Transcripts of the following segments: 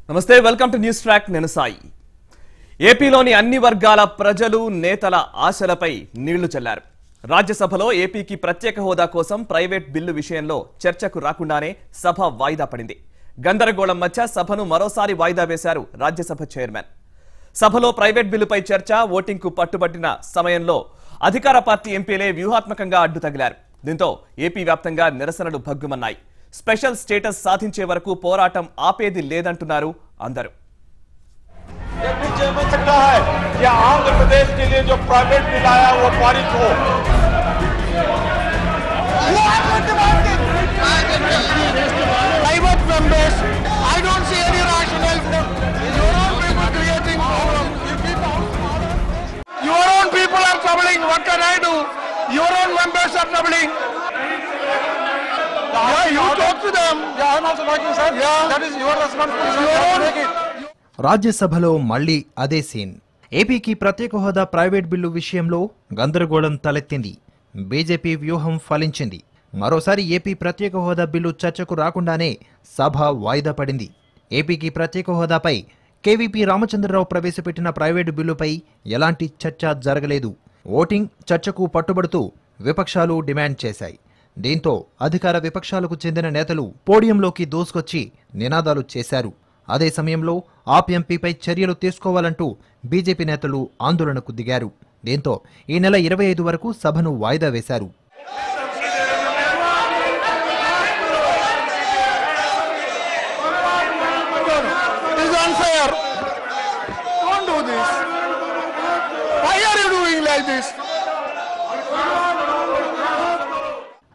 నమస్తే welcome to news track నేను సాయి ఏపీలోని అన్ని వర్గాల ప్రజలు నేతల ఆశలపై నీళ్లు చల్లారు రాజ్యసభలో ఏపీకి ప్రత్యేక హోదా కోసం ప్రైవేట్ బిల్లు విషయంలో చర్చకు రాకుండానే సభ వాయిదా పడింది గందరగోళం మధ్య సభను మరోసారి వాయిదా వేశారు రాజ్యసభ చైర్మన్ సభలో ప్రైవేట్ బిల్లుపై చర్చ ఓటింగ్కు పట్టుబట్టిన సమయంలో అధికార పార్టీ ఎంపీలే వ్యూహాత్మకంగా అడ్డు తగిలారు దీంతో ఏపీ వ్యాప్తంగా నిరసనలు భగ్గుమన్నాయి स्पेशल स्टेटस साधिंचे वरकू पोराटम आपेदी लेदंटुन्नारू अंदरू बन सकता है या आंध्र प्रदेश के लिए जो प्राइवेट बिल आया वो पारित हो private members I don't see any rationale for your own people creating problem your own people are troubling what can I do your own members are troubling Yeah, you talk to them. Yeah, I'm also working, sir. Yeah, that is your responsibility. రాజ్యసభలో మళ్లీ అదే scene ఏపీకి ప్రత్యేక హోదా private bill విషయంలో గందరగోళం తలెత్తింది BJP వ్యూహం ఫలించింది మరోసారి ఏపీ ప్రత్యేక హోదా బిల్లు చర్చకు రాకుండానే సభ వాయిదా పడింది ఏపీకి ప్రత్యేక హోదాపై కేవీపీ రామచంద్రరావు ప్రవేశపెట్టిన ప్రైవేటు బిల్లుపై ఎలాంటి చర్చ జరగలేదు ఓటింగ్ చర్చకు పట్టుబడుతూ విపక్షాలు డిమాండ్ చేశాయి దీంతో అధికార విపక్షాలకు చెందిన నేతలు పోడియంలోకి దూసుకొచ్చి నినాదాలు చేశారు అదే సమయంలో ఆప్ ఎంపీపై చర్యలు తీసుకోవాలంటూ బీజేపీ నేతలు ఆందోళనకు దిగారు దీంతో ఈ నెల 25 వరకు సభను వాయిదా వేశారు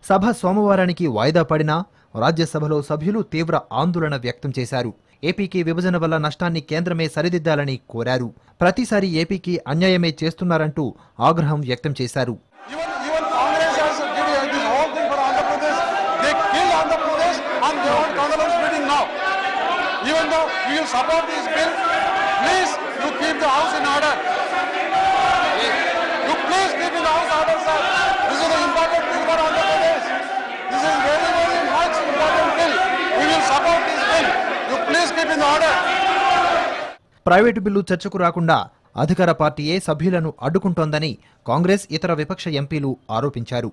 సభ సోమవారానికి వాయిదా పడినా రాజ్యసభలో సభ్యులు తీవ్ర ఆందోళన వ్యక్తం చేశారు ఏపీకి విభజన వల్ల నష్టాన్ని కేంద్రమే సరిదిద్దాలని కోరారు ప్రతిసారి ఏపీకి అన్యాయమే చేస్తున్నారంటూ ఆగ్రహం వ్యక్తం చేశారు ప్రైవేటు బిల్లు చర్చకు రాకుండా అధికార పార్టీయే సభ్యులను అడ్డుకుంటోందని కాంగ్రెస్ ఇతర విపక్ష ఎంపీలు ఆరోపించారు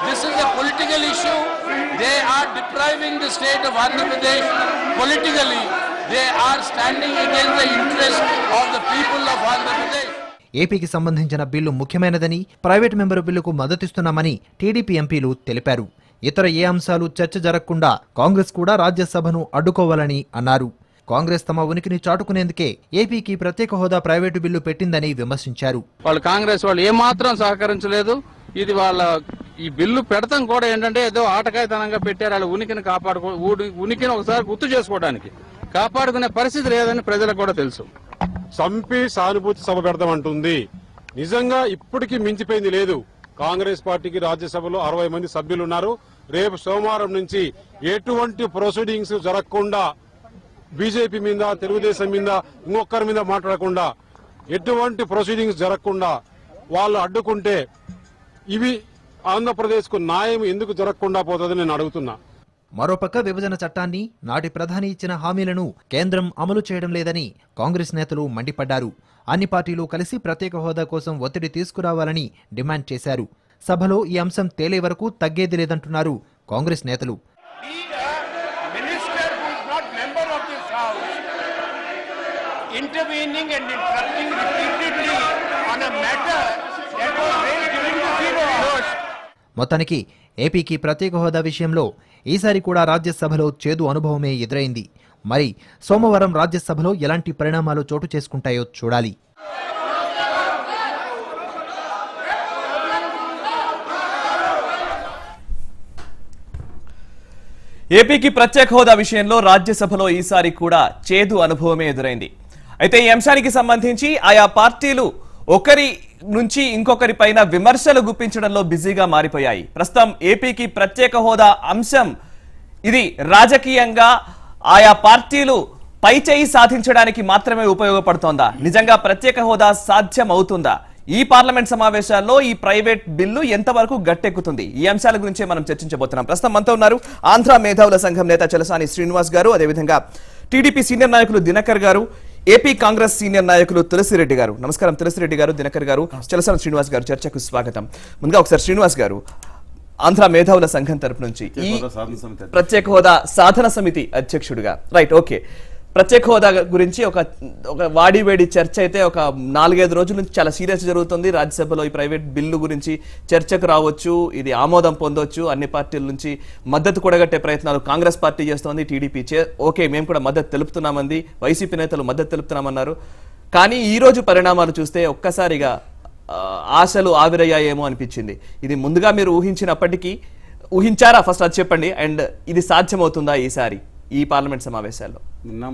This is a political issue. They are depriving the state of Andhra Pradesh politically. They are standing against the interest of the people of Andhra Pradesh. ఏపీకి సంబంధించిన బిల్లు ముఖ్యమైనదని ప్రైవేట్ మెంబరు బిల్లుకు మద్దతిస్తున్నామని టీడీపీ ఎంపీలు తెలిపారు ఇతర ఏ అంశాలు చర్చ జరగకుండా కాంగ్రెస్ కూడా రాజ్యసభను అడ్డుకోవాలని అన్నారు కాంగ్రెస్ తమ ఉనికిని చాటుకునేందుకే ఏపీకి ప్రత్యేక హోదా ప్రైవేటు బిల్లు పెట్టిందని విమర్శించారు వాళ్ళు కాంగ్రెస్ వాళ్ళు ఏమాత్రం సహకరించలేదు ఇది వాళ్ళ ఈ బిల్లు పెడతాం కూడా ఏంటంటే ఏదో ఆటకాయతనంగా పెట్టారు వాళ్ళ ఉనికిని ఒకసారి గుర్తు చేసుకోవడానికి కాపాడుకునే పరిస్థితి లేదని ప్రజలకు కూడా తెలుసు సంపి సానుభూతి సభ పెడతామంటుంది నిజంగా ఇప్పటికీ మించిపోయింది లేదు కాంగ్రెస్ పార్టీకి రాజ్యసభలో 60 మంది సభ్యులు ఉన్నారు రేపు సోమవారం నుంచి ఎటువంటి ప్రొసీడింగ్స్ జరగకుండా బీజేపీ మీద తెలుగుదేశం మీద ఇంకొకరి మీద మాట్లాడకుండా ఎటువంటి ప్రొసీడింగ్స్ జరగకుండా వాళ్ళు అడ్డుకుంటే ఇవి ఆంధ్రప్రదేశ్ కు న్యాయం ఎందుకు జరగకుండా పోతుందని నేను అడుగుతున్నా మరోపక్క విభజన చట్టాన్ని నాటి ప్రధాని ఇచ్చిన హామీలను కేంద్రం అమలు చేయడం లేదని కాంగ్రెస్ నేతలు మండిపడ్డారు అన్ని పార్టీలు కలిసి ప్రత్యేక హోదా కోసం ఒత్తిడి తీసుకురావాలని డిమాండ్ చేశారు సభలో ఈ అంశం తేలే వరకు తగ్గేది లేదంటున్నారు కాంగ్రెస్ నేతలు మొత్తానికి ఏపీకి ప్రత్యేక హోదా విషయంలో ఈసారి కూడా రాజ్యసభలో చేదు అనుభవమే ఎదురైంది మరి సోమవారం రాజ్యసభలో ఎలాంటి పరిణామాలు చోటు చేసుకుంటాయో చూడాలి ఏపీకి ప్రత్యేక హోదా విషయంలో రాజ్యసభలో ఈసారి కూడా చేదు అనుభవమే ఎదురైంది అయితే ఈ అంశానికి సంబంధించి ఆయా పార్టీలు ఒకరి నుంచి ఇంకొకరి పైన విమర్శలు గుప్పించడంలో బిజీగా మారిపోయాయి ప్రస్తుతం ఏపీకి ప్రత్యేక హోదా అంశం ఇది రాజకీయంగా ఆయా పార్టీలు పైచేయి సాధించడానికి మాత్రమే ఉపయోగపడుతోందా? నిజంగా ప్రత్యేక హోదా సాధ్యం అవుతుందా? ఈ పార్లమెంట్ సమావేశాల్లో ఈ ప్రైవేట్ బిల్లు ఎంతవరకు గట్టెక్కుతుంది? ఈ అంశాల గురించే మనం చర్చించబోతున్నాం. ప్రస్తుతం మనతో ఉన్నారు ఆంధ్ర మేధావుల సంఘం నేత చలసాని శ్రీనివాస్ గారు, అదేవిధంగా టీడీపీ సీనియర్ నాయకులు దినకర్ గారు, ఏపీ కాంగ్రెస్ సీనియర్ నాయకులు తులసిరెడ్డి గారు. నమస్కారం తులసిరెడ్డి గారు, దినకర్ గారు, చలసాని శ్రీనివాస్ గారు. చర్చకు స్వాగతం. ముందుగా ఒకసారి శ్రీనివాస్ గారు, ఆంధ్ర మేధావుల సంఘం తరపు నుంచి ఈ ప్రత్యేక హోదా సాధన సమితి అధ్యక్షుడిగా, రైట్, ఓకే, ప్రత్యేక హోదా గురించి ఒక వాడివేడి చర్చ అయితే ఒక 4-5 రోజుల నుంచి చాలా సీరియస్ జరుగుతుంది. రాజ్యసభలో ఈ ప్రైవేట్ బిల్లు గురించి చర్చకు రావచ్చు, ఇది ఆమోదం పొందొచ్చు, అన్ని పార్టీల నుంచి మద్దతు కూడగట్టే ప్రయత్నాలు కాంగ్రెస్ పార్టీ చేస్తోంది, టీడీపీ ఓకే మేము కూడా మద్దతు తెలుపుతున్నామంది, వైసీపీ నేతలు మద్దతు తెలుపుతున్నామన్నారు. కానీ ఈ రోజు పరిణామాలు చూస్తే ఒక్కసారిగా ఆశలు ఆవిరయ్యాయేమో అనిపించింది. ఇది ముందుగా మీరు ఊహించారా? ఫస్ట్ అది చెప్పండి. అండ్ ఇది సాధ్యమవుతుందా ఈసారి ఈ పార్లమెంట్ సమావేశాల్లో?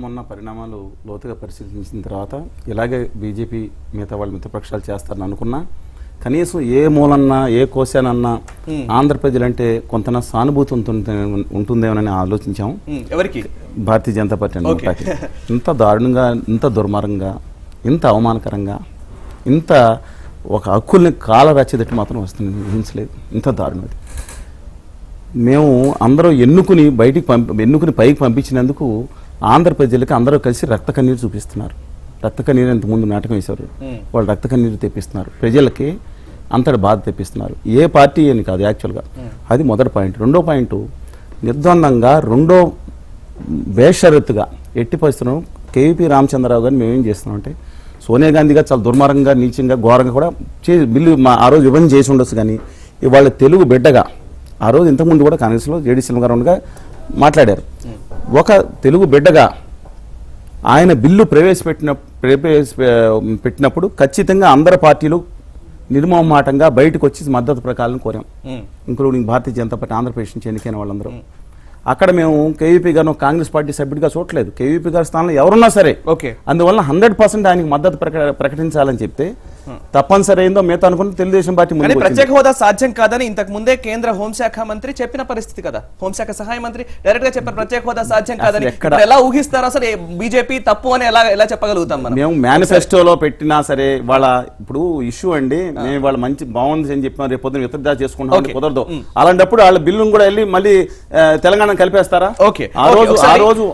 మొన్న పరిణామాలు లోతుగా పరిశీలించిన తర్వాత ఇలాగే బీజేపీ మిగతా వాళ్ళు మిత్రపక్షాలు చేస్తారని అనుకున్నా, కనీసం ఏ మూలన్నా ఏ కోశానన్నా ఆంధ్రప్రజలంటే కొంత సానుభూతి ఉంటుందేమోనని ఆలోచించాము. ఎవరికి? భారతీయ జనతా పార్టీ. ఇంత దారుణంగా, ఇంత దుర్మార్గంగా, ఇంత అవమానకరంగా, ఇంత ఒక హక్కుల్ని కాలరాచేదట్టు మాత్రం వస్తుంది, ఊహించలేదు. ఇంత దారుణం. మేము అందరూ ఎన్నుకుని పైకి పంపించినందుకు ఆంధ్ర ప్రజలకి అందరూ కలిసి రక్త కన్నీరు చూపిస్తున్నారు. రక్త కన్నీరు ఇంతకుముందు నాటకం వేశారు, వాళ్ళు రక్త కన్నీరు తెప్పిస్తున్నారు, ప్రజలకి అంతటి బాధ తెప్పిస్తున్నారు. ఏ పార్టీ అని కాదు యాక్చువల్గా. అది మొదటి పాయింట్. రెండో పాయింట్, నిర్ద్వందంగా రెండో బేషరతుగా ఎట్టి పరిస్థితులను కేవీపీ రామచంద్రరావు గారిని మేమేం చేస్తున్నామంటే, సోనియా గాంధీ గారు చాలా దుర్మార్గంగా, నీచంగా, ఘోరంగా కూడా బిల్లు ఆ రోజు విభజన చేసి ఉండొచ్చు. కానీ ఇవాళ తెలుగు బిడ్డగా, ఆ రోజు ఇంతకుముందు కూడా కాంగ్రెస్లో జేడీ సింహ గారు ఉండగా మాట్లాడారు, ఒక తెలుగు బిడ్డగా ఆయన బిల్లు ప్రవేశపెట్టినప్పుడు ఖచ్చితంగా అందరు పార్టీలు నిర్మమాటంగా బయటకు వచ్చి మద్దతు ప్రకారం కోరాం, ఇంక్లూడింగ్ భారతీయ జనతా పార్టీ ఆంధ్రప్రదేశ్ నుంచి ఎన్నికైన వాళ్ళందరూ. అక్కడ మేము కేవీపీ గారు కాంగ్రెస్ పార్టీ సభ్యుడిగా చూడలేదు. కేవీపీ గారి స్థానంలో ఎవరున్నా సరే, అందువల్ల 100% ఆయనకి మద్దతు ప్రకటించాలని చెప్తే తప్పనిసరి అయిందో మిగతా అనుకుంటే తెలుగుదేశం పార్టీ ప్రత్యేక హోదా సాధ్యం కాదని ఇంతకు ముందే కేంద్ర హోంశాఖ మంత్రి చెప్పిన పరిస్థితి కదా. హోంశాఖ సహాయ మంత్రి డైరెక్ట్ గా చెప్పారు ప్రత్యేక హోదా సాధ్యం కాదని. ఎలా ఊహిస్తారు అసలు? బీజేపీ తప్పు అని ఎలా చెప్పగలుగుతాం మనం? మేము మేనిఫెస్టోలో పెట్టినా సరే వాళ్ళ ఇప్పుడు ఇష్యూ అండి, మేము వాళ్ళ మంచి బాగుంది అని చెప్పిన రేపు పొద్దున విత్డ్రా చేసుకుంటాం, కుదరదు. అలాంటప్పుడు వాళ్ళ బిల్లును కూడా వెళ్ళి మళ్ళీ తెలంగాణ కలిపేస్తారా? ఆ రోజు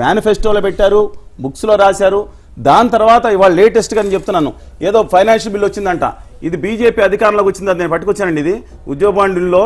మేనిఫెస్టోలో పెట్టారు, బుక్స్ లో రాశారు. దాని తర్వాత ఇవాళ లేటెస్ట్ గా నేను చెప్తున్నాను, ఏదో ఫైనాన్షియల్ బిల్ వచ్చిందంట, ఇది బీజేపీ అధికారంలోకి వచ్చింది, నేను పట్టుకొచ్చానండి. ఇది ఉద్యోగ బాండ్లో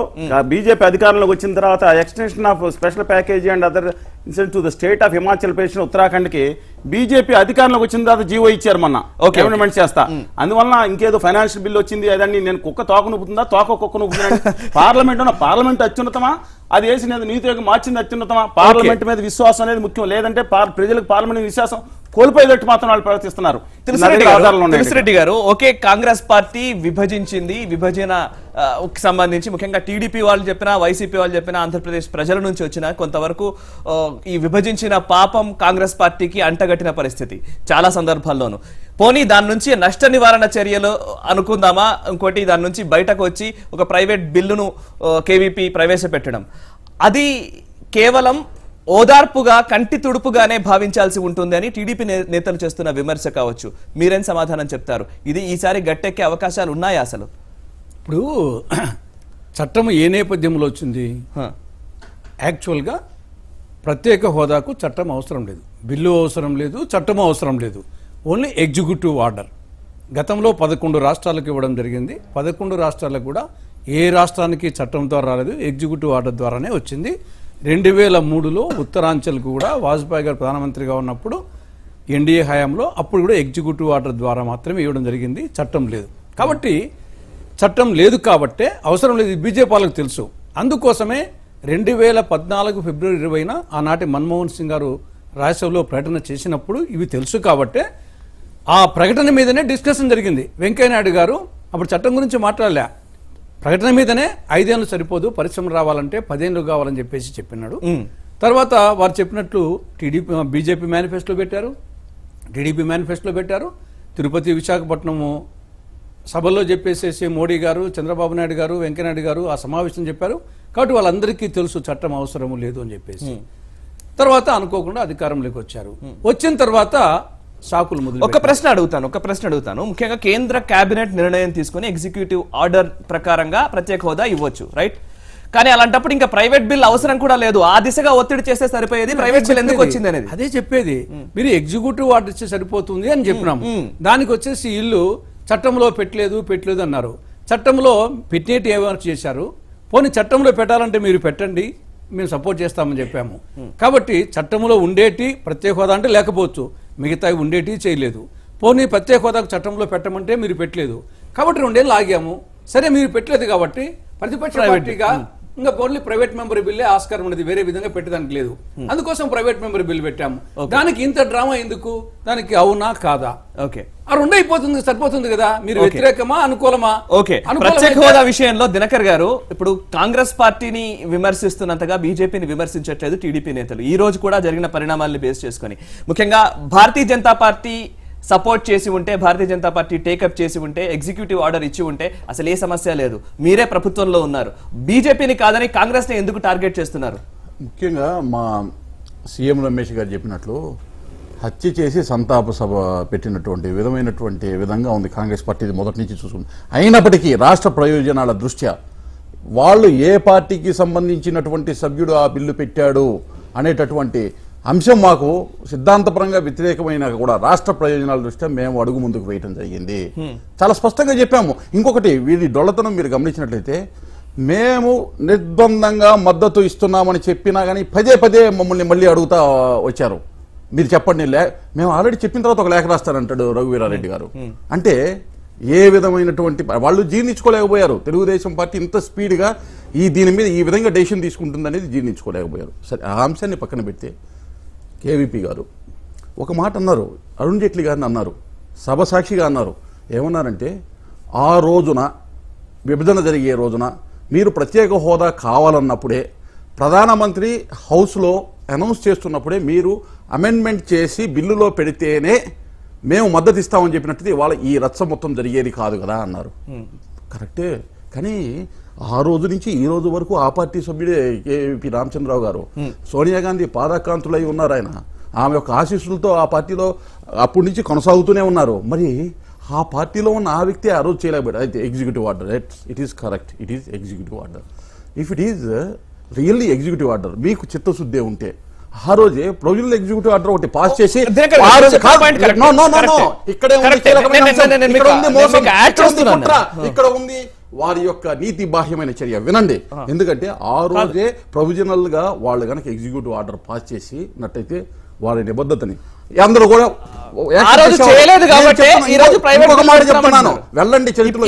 బీజేపీ అధికారంలోకి వచ్చిన తర్వాత extension of special package and other incentive to the state of Himachal Pradesh, Uttarakhand కి బీజేపీ అధికారంలోకి వచ్చిన తర్వాత జీవో ఇచ్చారు మొన్న, గవర్నమెంట్ చేస్తా. అందువల్ల ఇంకేదో ఫైనాన్షియల్ బిల్ వచ్చింది అదని నేను కుక్క తోక నొప్పుతుందా, తోక కుక్క నొప్పుతుందా? పార్లమెంట్ అత్యున్నతమా? అది వేసి నేను నీతిగా మార్చింది అత్యున్నతమా? పార్లమెంట్ మీద విశ్వాసం అనేది ముఖ్యం, లేదంటే ప్రజలకు పార్లమెంట్ విశ్వాసం కోల్పోయేటట్టు మాత్రం వాళ్ళు ప్రవర్తిస్తున్నారు. తులసిరెడ్డి గారు, ఓకే, కాంగ్రెస్ పార్టీ విభజించింది, విభజన సంబంధించి ముఖ్యంగా టీడీపీ వాళ్ళు చెప్పినా, వైసీపీ వాళ్ళు చెప్పినా, ఆంధ్రప్రదేశ్ ప్రజల నుంచి వచ్చిన కొంతవరకు ఈ విభజించిన పాపం కాంగ్రెస్ పార్టీకి అంటగట్టిన పరిస్థితి చాలా సందర్భాల్లోనూ. పోనీ దాని నుంచి నష్ట నివారణ చర్యలు అనుకుందామా, ఇంకోటి దాని నుంచి బయటకు వచ్చి ఒక ప్రైవేట్ బిల్లును కేవీపీ ప్రవేశపెట్టడం, అది కేవలం ఓదార్పుగా, కంటి తుడుపుగానే భావించాల్సి ఉంటుంది అని టీడీపీ నేతలు చేస్తున్న విమర్శ కావచ్చు. మీరేం సమాధానం చెప్తారు? ఇది ఈసారి గట్టెక్కే అవకాశాలు ఉన్నాయా అసలు? ఇప్పుడు చట్టం ఏ నేపథ్యంలో వచ్చింది? యాక్చువల్గా ప్రత్యేక హోదాకు చట్టం అవసరం లేదు, బిల్లు అవసరం లేదు, చట్టం అవసరం లేదు, ఓన్లీ ఎగ్జిక్యూటివ్ ఆర్డర్. గతంలో 11 రాష్ట్రాలకు ఇవ్వడం జరిగింది. 11 రాష్ట్రాలకు కూడా ఏ రాష్ట్రానికి చట్టం ద్వారా రాలేదు, ఎగ్జిక్యూటివ్ ఆర్డర్ ద్వారానే వచ్చింది. 2003లో ఉత్తరాంచల్కు కూడా వాజ్పేయి గారు ప్రధానమంత్రిగా ఉన్నప్పుడు ఎన్డీఏ హయాంలో అప్పుడు కూడా ఎగ్జిక్యూటివ్ ఆర్డర్ ద్వారా మాత్రమే ఇవ్వడం జరిగింది, చట్టం లేదు. కాబట్టి చట్టం లేదు కాబట్టే అవసరం లేదు, బీజేపీ వాళ్ళకు తెలుసు. అందుకోసమే 2014 ఫిబ్రవరి 20న ఆనాటి మన్మోహన్ సింగ్ గారు రాజ్యసభలో ప్రకటన చేసినప్పుడు ఇవి తెలుసు కాబట్టే ఆ ప్రకటన మీదనే డిస్కషన్ జరిగింది. వెంకయ్యనాయుడు గారు అప్పుడు చట్టం గురించి మాట్లాడలే, ప్రకటన మీదనే 5 ఏళ్ళు సరిపోదు, పరిశ్రమలు రావాలంటే 10 ఏళ్ళు కావాలని చెప్పినాడు. తర్వాత వారు చెప్పినట్లు బీజేపీ మేనిఫెస్టోలో పెట్టారు, టీడీపీ మేనిఫెస్టోలో పెట్టారు, తిరుపతి విశాఖపట్నము సభల్లో చెప్పేసేసి మోడీ గారు, చంద్రబాబు నాయుడు గారు, వెంకయ్యనాయుడు గారు ఆ సమావేశం చెప్పారు. కాబట్టి వాళ్ళందరికీ తెలుసు చట్టం అవసరము లేదు అని చెప్పేసి. తర్వాత అనుకోకుండా అధికారంలోకి వచ్చారు. వచ్చిన తర్వాత సాకులు మొదలు. ఒక ప్రశ్న అడుగుతాను ముఖ్యంగా కేంద్ర కేబినెట్ నిర్ణయం తీసుకుని ఎగ్జిక్యూటివ్ ఆర్డర్ ప్రకారంగా ప్రత్యేక హోదా ఇవ్వచ్చు, రైట్? కానీ అలాంటప్పుడు ఇంకా ప్రైవేట్ బిల్ అవసరం కూడా లేదు, ఆ దిశగా ఒత్తిడి చేస్తే సరిపోయేది. ప్రైవేట్ బిల్ ఎందుకు వచ్చింది అనేది అదే చెప్పేది. మీరు ఎగ్జిక్యూటివ్ ఆర్డర్ ఇస్తే సరిపోతుంది అని చెప్పినాము. దానికి వచ్చేసి ఇల్లు చట్టంలో పెట్టలేదు అన్నారు. చట్టంలో పెట్టేటి ఏమైనా చేశారు. పోనీ చట్టంలో పెట్టాలంటే మీరు పెట్టండి, మేము సపోర్ట్ చేస్తామని చెప్పాము. కాబట్టి చట్టంలో ఉండేటి ప్రత్యేక హోదా అంటే లేకపోవచ్చు, మిగతావి ఉండేటి చేయలేదు. పోనీ ప్రత్యేక హోదాకు చట్టంలో పెట్టమంటే మీరు పెట్టలేదు, కాబట్టి 2 ఏళ్ళు ఆగాము. సరే మీరు పెట్టలేదు కాబట్టి ప్రతిపక్ష పార్టీగా ఇంకా ఓన్లీ ప్రైవేట్ మెంబర్ బిల్లే ఆస్కారం ఉన్నది, వేరే విధంగా పెట్టడానికి లేదు. అందుకోసం ప్రైవేట్ మెంబర్ బిల్ పెట్టాము. దానికి ఇంత డ్రామా ఎందుకు? దానికి అవునా కాదా? ఓకే, ఆ 2 అయిపోతుంది, సరిపోతుంది కదా. మీరు వ్యతిరేకమా అనుకూలమా? ఓకే, ప్రత్యేక హోదా విషయంలో దినకర్ గారు ఇప్పుడు కాంగ్రెస్ పార్టీని విమర్శిస్తున్నంతగా బీజేపీని విమర్శించట్లేదు టీడీపీ నేతలు. ఈ రోజు కూడా జరిగిన పరిణామాలను బేస్ చేసుకుని ముఖ్యంగా భారతీయ జనతా పార్టీ సపోర్ట్ చేసి ఉంటే, భారతీయ జనతా పార్టీ టేకప్ చేసి ఉంటే, ఎగ్జిక్యూటివ్ ఆర్డర్ ఇచ్చి ఉంటే అసలు ఏ సమస్య లేదు. మీరే ప్రభుత్వంలో ఉన్నారు, బీజేపీని కాదని కాంగ్రెస్ ని ఎందుకు టార్గెట్ చేస్తున్నారు? ముఖ్యంగా మా సీఎం రమేష్ గారు చెప్పినట్లు హత్య చేసి సంతాప సభ పెట్టినటువంటి విధంగా ఉంది కాంగ్రెస్ పార్టీ మొదటి నుంచి చూసుకుంది. అయినప్పటికీ రాష్ట్ర ప్రయోజనాల దృష్ట్యా వాళ్ళు ఏ పార్టీకి సంబంధించినటువంటి సభ్యుడు ఆ బిల్లు పెట్టాడు అనేటటువంటి అంశం మాకు సిద్ధాంతపరంగా వ్యతిరేకమైన కూడా రాష్ట్ర ప్రయోజనాల దృష్ట్యా మేము అడుగు ముందుకు వేయటం జరిగింది. చాలా స్పష్టంగా చెప్పాము. ఇంకొకటి, వీరి డొల్లతనం మీరు గమనించినట్లయితే మేము నిర్బంధంగా మద్దతు ఇస్తున్నామని చెప్పినా కానీ పదే పదే మమ్మల్ని మళ్ళీ అడుగుతా వచ్చారు. మీరు చెప్పండి, మేము ఆల్రెడీ చెప్పిన తర్వాత ఒక లేఖ రాస్తారంటాడు రఘువీరారెడ్డి గారు. అంటే ఏ విధమైనటువంటి వాళ్ళు జీర్ణించుకోలేకపోయారు. తెలుగుదేశం పార్టీ ఇంత స్పీడ్గా దీని మీద ఈ విధంగా డెసిషన్ తీసుకుంటుందనేది జీర్ణించుకోలేకపోయారు. సరే, ఆ అంశాన్ని పక్కన పెడితే కేవీపీ గారు ఒక మాట అన్నారు, అరుణ్ జైట్లీ గారిని అన్నారు, సభ సాక్షిగా అన్నారు. ఏమన్నారంటే, ఆ రోజున విభజన జరిగే రోజున మీరు ప్రత్యేక హోదా కావాలన్నప్పుడే ప్రధానమంత్రి హౌస్లో అనౌన్స్ చేస్తున్నప్పుడే మీరు అమెండ్మెంట్ చేసి బిల్లులో పెడితేనే మేము మద్దతు ఇస్తామని చెప్పినట్టు ఇవాళ ఈ రచ్చ మొత్తం జరిగేది కాదు కదా అన్నారు. కరెక్టే, కానీ ఆ రోజు నుంచి ఈ రోజు వరకు ఆ పార్టీ సభ్యుడే కేవీపీ రామచంద్రరావు గారు సోనియా గాంధీ పాదాక్రాంతులై ఉన్నారు. ఆయన ఆమె యొక్క ఆశీస్సులతో ఆ పార్టీలో అప్పటి నుంచి కొనసాగుతూనే ఉన్నారు. మరి ఆ పార్టీలో ఉన్న ఆ వ్యక్తి ఆ రోజు చేయలేకపోయాడు. అయితే executive order, it is correct, it is executive order. If it is really executive order, మీకు చిత్తశుద్ధి ఉంటే ఆ రోజే ప్రొవిజనల్ ఎగ్జిక్యూటివ్ ఆర్డర్ ఒకటి పాస్ చేసి ఇక్కడ ఉంది వారి యొక్క నీతి బాహ్యమైన చర్య. వినండి, ఎందుకంటే ఆ రోజే ప్రొవిజనల్ గా వాళ్ళు కనుక ఎగ్జిక్యూటివ్ ఆర్డర్ పాస్ చేసినట్టయితే వారి నిబద్ధతని అందరూ కూడా వెళ్ళండి చరిత్రలో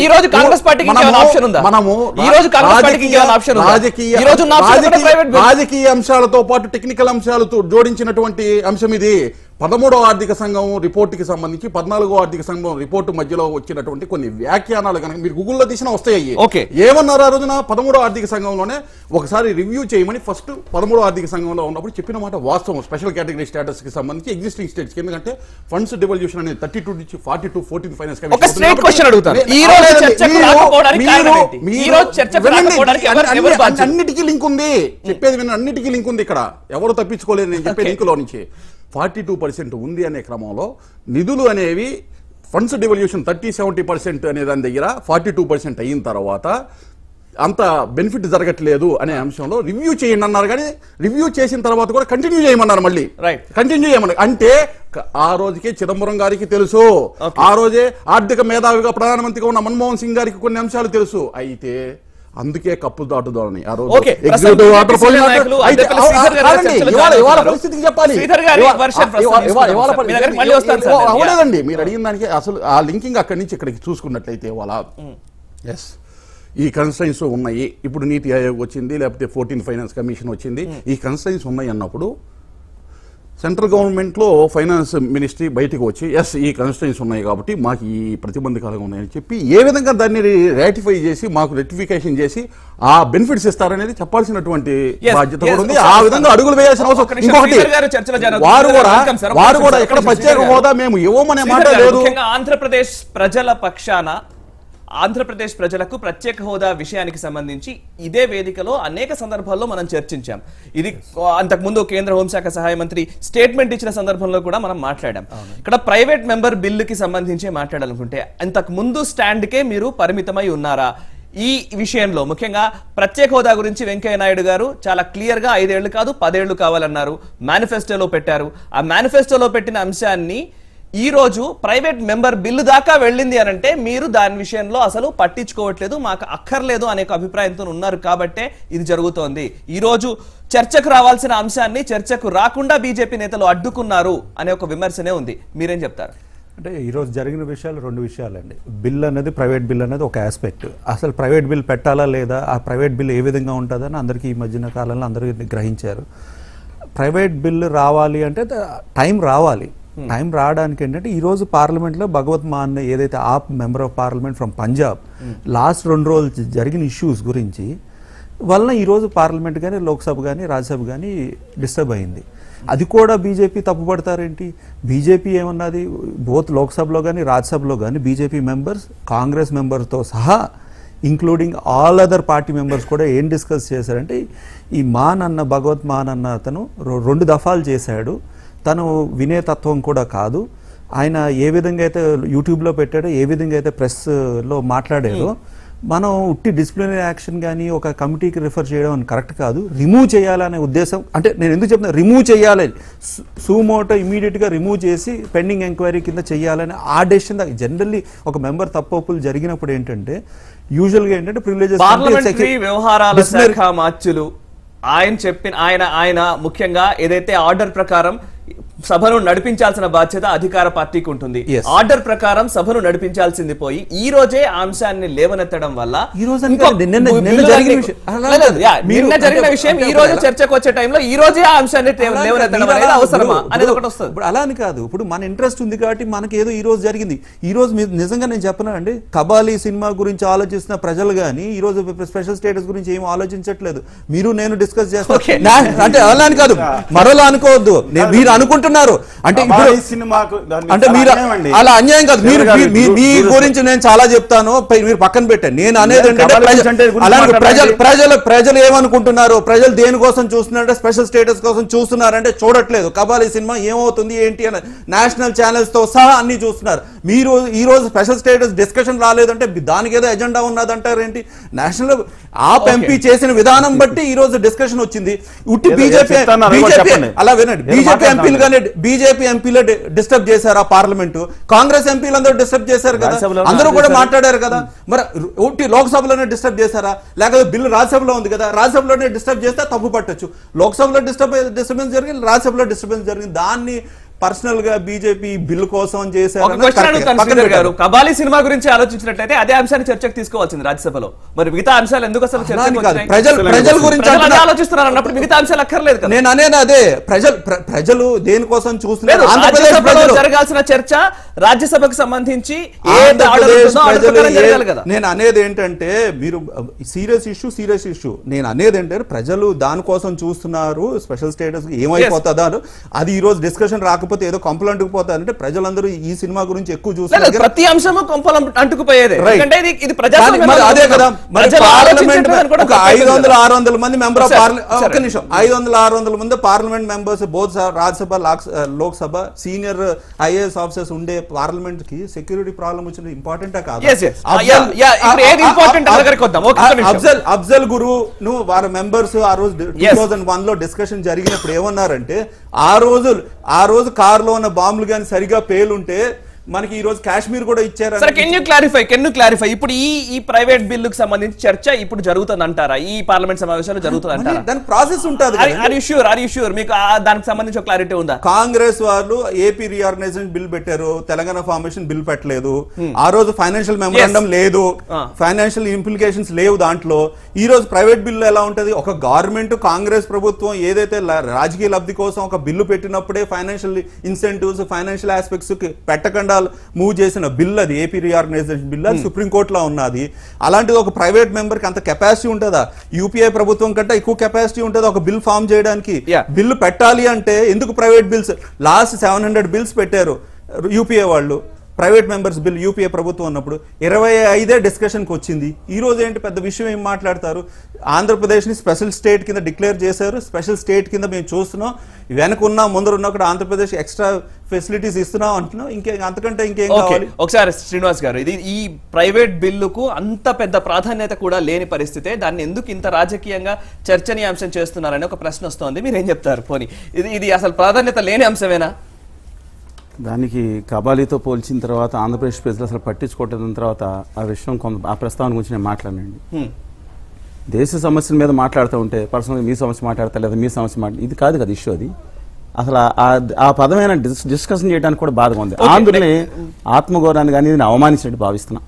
రాజకీయ అంశాలతో పాటు టెక్నికల్ అంశాలతో జోడించినటువంటి అంశం ఇది. 13వ ఆర్థిక సంఘం రిపోర్టుకి సంబంధించి 14వ ఆర్థిక సంఘం రిపోర్టు మధ్యలో వచ్చినటువంటి కొన్ని వ్యాఖ్యానాలు కనుక మీరు గూగుల్లో తీసినా వస్తాయి. ఏమన్నారు ఆ రోజున 13వ ఆర్థిక సంఘంలోనే ఒకసారి రివ్యూ చేయమని ఫస్ట్ 13వ ఆర్థిక సంఘంలో ఉన్నప్పుడు చెప్పిన మాట వాస్తవం. స్పెషల్ కేటగిరీ స్టేటస్ కి సంబంధించి ఎగ్జిస్టింగ్ స్టేట్స్, ఎందుకంటే ఫండ్స్ డివల్యూషన్ అనేది 32 నుంచి 42 14 ఫైనాన్స్ అన్నిటికీ లింక్ ఉంది. చెప్పేది విన్న అన్నిటికీ లింక్ ఉంది. ఇక్కడ ఎవరు తప్పించుకోలేదు. నేను చెప్పే లింక్ లో నుంచి 42% ఉంది అనే క్రమంలో నిధులు అనేవి ఫండ్స్ డివల్యూషన్ 30-70% అనే దాని దగ్గర 42% అయిన తర్వాత అంత బెనిఫిట్ జరగట్లేదు అనే అంశంలో రివ్యూ చేయండి అన్నారు. కానీ రివ్యూ చేసిన తర్వాత కూడా కంటిన్యూ చేయమన్నారు. మళ్ళీ కంటిన్యూ చేయమన్నారు. అంటే ఆ రోజుకే చిదంబరం గారికి తెలుసు, ఆ రోజే ఆర్థిక మేధావిగా ప్రధానమంత్రిగా ఉన్న మన్మోహన్ సింగ్ గారికి కొన్ని అంశాలు తెలుసు. అయితే అందుకే కప్పు దాటుదామని ఆ రోజు పరిస్థితికి చెప్పాలి. అవలేదండి మీరు అడిగిన దానికి అసలు ఆ లింకింగ్ అక్కడి నుంచి ఇక్కడికి చూసుకున్నట్లయితే వాళ్ళ ఎస్ ఈ కన్స్ట్రైన్స్ ఉన్నాయి. ఇప్పుడు నీతి ఆయోగ్ వచ్చింది, లేకపోతే 14 ఫైనాన్స్ కమిషన్ వచ్చింది. ఈ కన్స్ట్రైన్స్ ఉన్నాయి అన్నప్పుడు సెంట్రల్ గవర్నమెంట్లో ఫైనాన్స్ మినిస్ట్రీ బయటకు వచ్చి ఎస్ ఈ కన్స్ట్రైన్స్ ఉన్నాయి కాబట్టి మాకు ఈ ప్రతిబంధకాలుగా ఉన్నాయని చెప్పి ఏ విధంగా దాన్ని రాటిఫై చేసి మాకు రెక్టిఫికేషన్ చేసి ఆ బెనిఫిట్స్ ఇస్తారనేది చెప్పాల్సినటువంటి బాధ్యత కూడా ఉంది. ఆ విధంగా అడుగులు వేయాల్సిన అవసరం. ఇంకొకటి, వారు కూడా ఇక్కడ ప్రత్యేక హోదా మేము ఇవ్వమనే మాట లేదు. ఆంధ్రప్రదేశ్ ప్రజల పక్షాన ఆంధ్రప్రదేశ్ ప్రజలకు ప్రత్యేక హోదా విషయానికి సంబంధించి ఇదే వేదికలో అనేక సందర్భాల్లో మనం చర్చించాం. ఇది అంతకుముందు కేంద్ర హోంశాఖ సహాయ మంత్రి స్టేట్మెంట్ ఇచ్చిన సందర్భంలో కూడా మనం మాట్లాడాం. ఇక్కడ ప్రైవేట్ మెంబర్ బిల్లుకి సంబంధించి మాట్లాడాలనుకుంటే అంతకు ముందు స్టాండ్కే మీరు పరిమితమై ఉన్నారా? ఈ విషయంలో ముఖ్యంగా ప్రత్యేక హోదా గురించి వెంకయ్య నాయుడు గారు చాలా క్లియర్ గా 5 ఏళ్లు కాదు 10 ఏళ్లు కావాలన్నారు, మేనిఫెస్టోలో పెట్టారు. ఆ మేనిఫెస్టోలో పెట్టిన అంశాన్ని ఈ రోజు ప్రైవేట్ మెంబర్ బిల్లు దాకా వెళ్ళింది అనంటే మీరు దాని విషయంలో అసలు పట్టించుకోవట్లేదు, మాకు అక్కర్లేదు అనే అభిప్రాయంతో ఉన్నారు కాబట్టే ఇది జరుగుతోంది. ఈ రోజు చర్చకు రావాల్సిన అంశాన్ని చర్చకు రాకుండా బీజేపీ నేతలు అడ్డుకున్నారు అనే ఒక విమర్శనే ఉంది. మీరేం చెప్తారు? అంటే ఈరోజు జరిగిన విషయాలు 2 విషయాలండి. బిల్ అనేది ప్రైవేట్ బిల్ అనేది ఒక ఆస్పెక్ట్. అసలు ప్రైవేట్ బిల్ పెట్టాలా లేదా, ఆ ప్రైవేట్ బిల్ ఏ విధంగా ఉంటుందని అందరికీ ఈ మధ్యన కాలంలో అందరూ గ్రహించారు. ప్రైవేట్ బిల్ రావాలి అంటే టైం రావాలి. టైం రావడానికి ఏంటంటే ఈరోజు పార్లమెంట్లో భగవత్ మాన్ ఏదైతే AAP member of parliament from Punjab last 2 రోజులు జరిగిన ఇష్యూస్ గురించి వలన ఈరోజు పార్లమెంట్ కానీ లోక్సభ కానీ రాజ్యసభ కానీ డిస్టర్బ్ అయింది. అది కూడా బీజేపీ తప్పుపడతారేంటి? బీజేపీ ఏమన్నది బోత్ లోక్సభలో కానీ రాజ్యసభలో కానీ బీజేపీ మెంబర్స్ కాంగ్రెస్ మెంబర్తో సహా including all other party members కూడా ఏం డిస్కస్ చేశారంటే ఈ మాన్ అన్న భగవత్ మాన్ అన్న అతను 2 దఫాలు చేశాడు. తను వినేతత్వం కూడా కాదు. ఆయన ఏ విధంగా అయితే యూట్యూబ్లో పెట్టాడో, ఏ విధంగా అయితే ప్రెస్లో మాట్లాడారో, మనం ఉట్టి డిసిప్లినరీ యాక్షన్ కానీ ఒక కమిటీకి రిఫర్ చేయడం అని కరెక్ట్ కాదు. రిమూవ్ చేయాలనే ఉద్దేశం, అంటే నేను ఎందుకు చెప్తున్నా రిమూవ్ చేయాలి, సూమోటో ఇమీడియట్గా రిమూవ్ చేసి పెండింగ్ ఎంక్వైరీ కింద చేయాలని ఆ డెసిషన్. జనరల్లీ ఒక మెంబర్ తప్పులు జరిగినప్పుడు ఏంటంటే యూజువల్గా ఏంటంటే ప్రివిలేజెస్ పార్లమెంటరీ వ్యవహారాల శాఖ మార్చులు ఆయన ముఖ్యంగా ఏదైతే ఆర్డర్ ప్రకారం సభను నడిపించాల్సిన బాధ్యత అధికార పార్టీకి ఉంటుంది. ఆర్డర్ ప్రకారం సభను నడిపించాల్సింది పోయి ఈ రోజే ఆ అంశాన్ని లేవనెత్తడం వల్ల నిన్న జరిగిన విషయం ఈ రోజు చర్చకు వచ్చే టైంలో ఈ రోజే ఆ అంశాన్ని లేవనెత్తడం అనేది అవసరమా అనేది ఒకటి వస్తుంది. ఇప్పుడు అలా అని కాదు, ఇప్పుడు మన ఇంట్రెస్ట్ ఉంది కాబట్టి మనకి ఏదో ఈ రోజు జరిగింది. ఈ రోజు నిజంగా నేను చెప్పనా అండి, కబాలీ సినిమా గురించి ఆలోచిస్తున్న ప్రజలు కానీ ఈ రోజు స్పెషల్ స్టేటస్ గురించి ఏం ఆలోచించట్లేదు. మీరు నేను డిస్కస్ చేస్తాను అంటే అలా అని కాదు, మరోలా అనుకోవద్దు. మీరు అనుకుంటున్నారు అంటే అంటే మీరు అలా అన్యాయం కాదు. మీ గురించి నేను చాలా చెప్తాను, మీరు పక్కన పెట్టండి. నేను అనేది ప్రజలు ఏమనుకుంటున్నారు, ప్రజలు దేనికోసం చూస్తున్నారంటే స్పెషల్ స్టేటస్ కోసం చూస్తున్నారంటే చూడట్లేదు. కబాలీ సినిమా ఏమవుతుంది ఏంటి అని నేషనల్ ఛానల్స్ తో సహా అన్ని చూస్తున్నారు. మీరు ఈ రోజు స్పెషల్ స్టేటస్ డిస్కషన్ రాలేదంటే దానికి ఏదో ఎజెండా ఉన్నదంటారు ఏంటి? నేషనల్ ఆప్ ఎంపీ చేసిన విధానం బట్టి ఈ రోజు డిస్కషన్ వచ్చింది. ఉట్టి బీజేపీ అలా వినండి, బీజేపీ ఎంపీలు డిస్టర్బ్ చేశారు ఆ పార్లమెంటు, కాంగ్రెస్ ఎంపీలు అందరూ డిస్టర్బ్ చేశారు కదా, అందరూ కూడా మాట్లాడారు కదా. మరి ఉట్టి లోక్సభలోనే డిస్టర్బ్ చేశారా? లేకపోతే బిల్లు రాజ్యసభలో ఉంది కదా, రాజ్యసభలోనే డిస్టర్బ్ చేస్తే తప్పు పట్టొచ్చు. లోక్సభలో డిస్టర్బెన్స్ జరిగింది, రాజ్యసభలో డిస్టర్బెన్స్ జరిగింది. దాన్ని పర్సనల్ గా బీజేపీ బిల్లు కోసం చేశారు. కబాలీ సినిమా గురించి ఆలోచించినట్లయితే అదే అంశాన్ని చర్చకు తీసుకోవాల్సింది రాజ్యసభలో. మరి మిగతా అంశాలు ఎందుకు అసలు ప్రజల గురించి ఆలోచిస్తున్నారు అన్నప్పుడు మిగతా అంశాలు అక్కర్లేదు కదా. నేను అనేది అదే, ప్రజలు దేనికోసం చూస్తున్నారు. జరగాల్సిన చర్చ రాజ్యసభకు సంబంధించి నేను అనేది ఏంటంటే మీరు సీరియస్ ఇష్యూ నేను అనేది ఏంటంటే ప్రజలు దానికోసం చూస్తున్నారు. స్పెషల్ స్టేటస్ ఏమైపోతుందా అది ఈ రోజు డిస్కషన్ రాక ఏదో కొంపలు అంటుకుపోతారంటే ప్రజలందరూ ఈ సినిమా గురించి ఎక్కువ చూస్తారు. ప్రతి అంశము కొంపలు అంటుకుపోయేది. అదే కదా, 500-600 మంది మెంబర్ ఆఫ్ పార్లమెంట్, ఒక్క నిమిషం, 500-600 మంది parliament members both Rajya Sabha Lok Sabha senior IAS officers ఉండే పార్లమెంట్ కి సెక్యూరిటీ ప్రాబ్లం వచ్చిన ఇంపార్టెంట్ కాదు. అఫ్జల్ గురు వారి మెంబర్స్ ఆ రోజు 2001 లో డిస్కషన్ జరిగినప్పుడు ఏమన్నారంటే ఆ రోజు కారులో ఉన్న బాంబులు కానీ సరిగా పేలుంటే మనకి ఈ రోజు కాశ్మీర్ కూడా ఇచ్చారు. కెన్ యూ క్లారిఫై ఇప్పుడు ఈ ప్రైవేట్ బిల్లుకు సంబంధించి చర్చ ఇప్పుడు జరుగుతుంది అంటారా? ఈ పార్లమెంట్ సమావేశాలు జరుగుతుంది అంటారా? దాని ప్రాసెస్ ఉంటుంది. ఆర్ యు ష్యూర్ మీకు దానికి సంబంధించి ఒక క్లారిటీ ఉందా? కాంగ్రెస్ వాళ్ళు ఏపీ రీఆర్గనైజేషన్ బిల్ పెట్టారు, తెలంగాణ ఫార్మేషన్ బిల్ పెట్టలేదు. ఆ రోజు ఫైనాన్షియల్ మెమోరాండం లేదు, ఫైనాన్షియల్ ఇంప్లికేషన్స్ లేవు దాంట్లో. ఈ రోజు ప్రైవేట్ బిల్లు ఎలా ఉంటది? ఒక గవర్నమెంట్ కాంగ్రెస్ ప్రభుత్వం ఏదైతే రాజకీయ లబ్ధి కోసం ఒక బిల్లు పెట్టినప్పుడే ఫైనాన్షియల్ ఇన్సెంటివ్స్ ఫైనాన్షియల్ ఆస్పెక్ట్స్ పెట్టకుండా మూవ్ చేసిన బిల్ అది ఏపీ రీఆర్గనైజేషన్ బిల్, అది సుప్రీంకోర్టులో ఉన్నది. అలాంటిది ఒక ప్రైవేట్ మెంబర్ కి అంత కెపాసిటీ ఉంటుందా? యూపీఐ ప్రభుత్వం కంటే ఎక్కువ కెపాసిటీ ఉంటుంది ఒక బిల్ ఫామ్ చేయడానికి. బిల్లు పెట్టాలి అంటే ఎందుకు ప్రైవేట్ బిల్స్? లాస్ట్ 700 బిల్స్ పెట్టారు యూపీఐ వాళ్ళు. ప్రైవేట్ మెంబర్స్ బిల్ యూపీఏ ప్రభుత్వం ఉన్నప్పుడు 25 డిస్కషన్కి వచ్చింది. ఈ రోజు ఏంటి పెద్ద విషయం ఏం మాట్లాడతారు? ఆంధ్రప్రదేశ్ని స్పెషల్ స్టేట్ కింద డిక్లేర్ చేశారు. స్పెషల్ స్టేట్ కింద మేము చూస్తున్నాం, వెనకున్నా ముందరున్నా కూడా ఆంధ్రప్రదేశ్ ఎక్స్ట్రా ఫెసిలిటీస్ ఇస్తున్నాం అంటున్నాం. అంతకంటే ఇంకేం కావాలి? ఒకసారి శ్రీనివాస్ గారు, ఇది ఈ ప్రైవేట్ బిల్లుకు అంత పెద్ద ప్రాధాన్యత కూడా లేని పరిస్థితే దాన్ని ఎందుకు ఇంత రాజకీయంగా చర్చనీయాంశం చేస్తున్నారని ఒక ప్రశ్న వస్తోంది. మీరేం చెప్తారు? పోనీ ఇది అసలు ప్రాధాన్యత లేని అంశమేనా? దానికి కబాలీతో పోల్చిన తర్వాత ఆంధ్రప్రదేశ్ ప్రజలు అసలు పట్టించుకోవటం తర్వాత ఆ విషయం ఆ ప్రస్తావన గురించి నేను మాట్లాడండి. దేశ సమస్యల మీద మాట్లాడుతూ ఉంటే పర్సనల్గా మీ సమస్య మాట్లాడతా లేదా మీ సమస్య ఇది కాదు కదా ఇష్యూ. అది అసలు ఆ పదమైన డిస్కషన్ చేయడానికి కూడా బాధగా ఉంది. ఆంధ్రని ఆత్మగౌరవాన్ని కానీ నేను అవమానించినట్టు భావిస్తున్నా.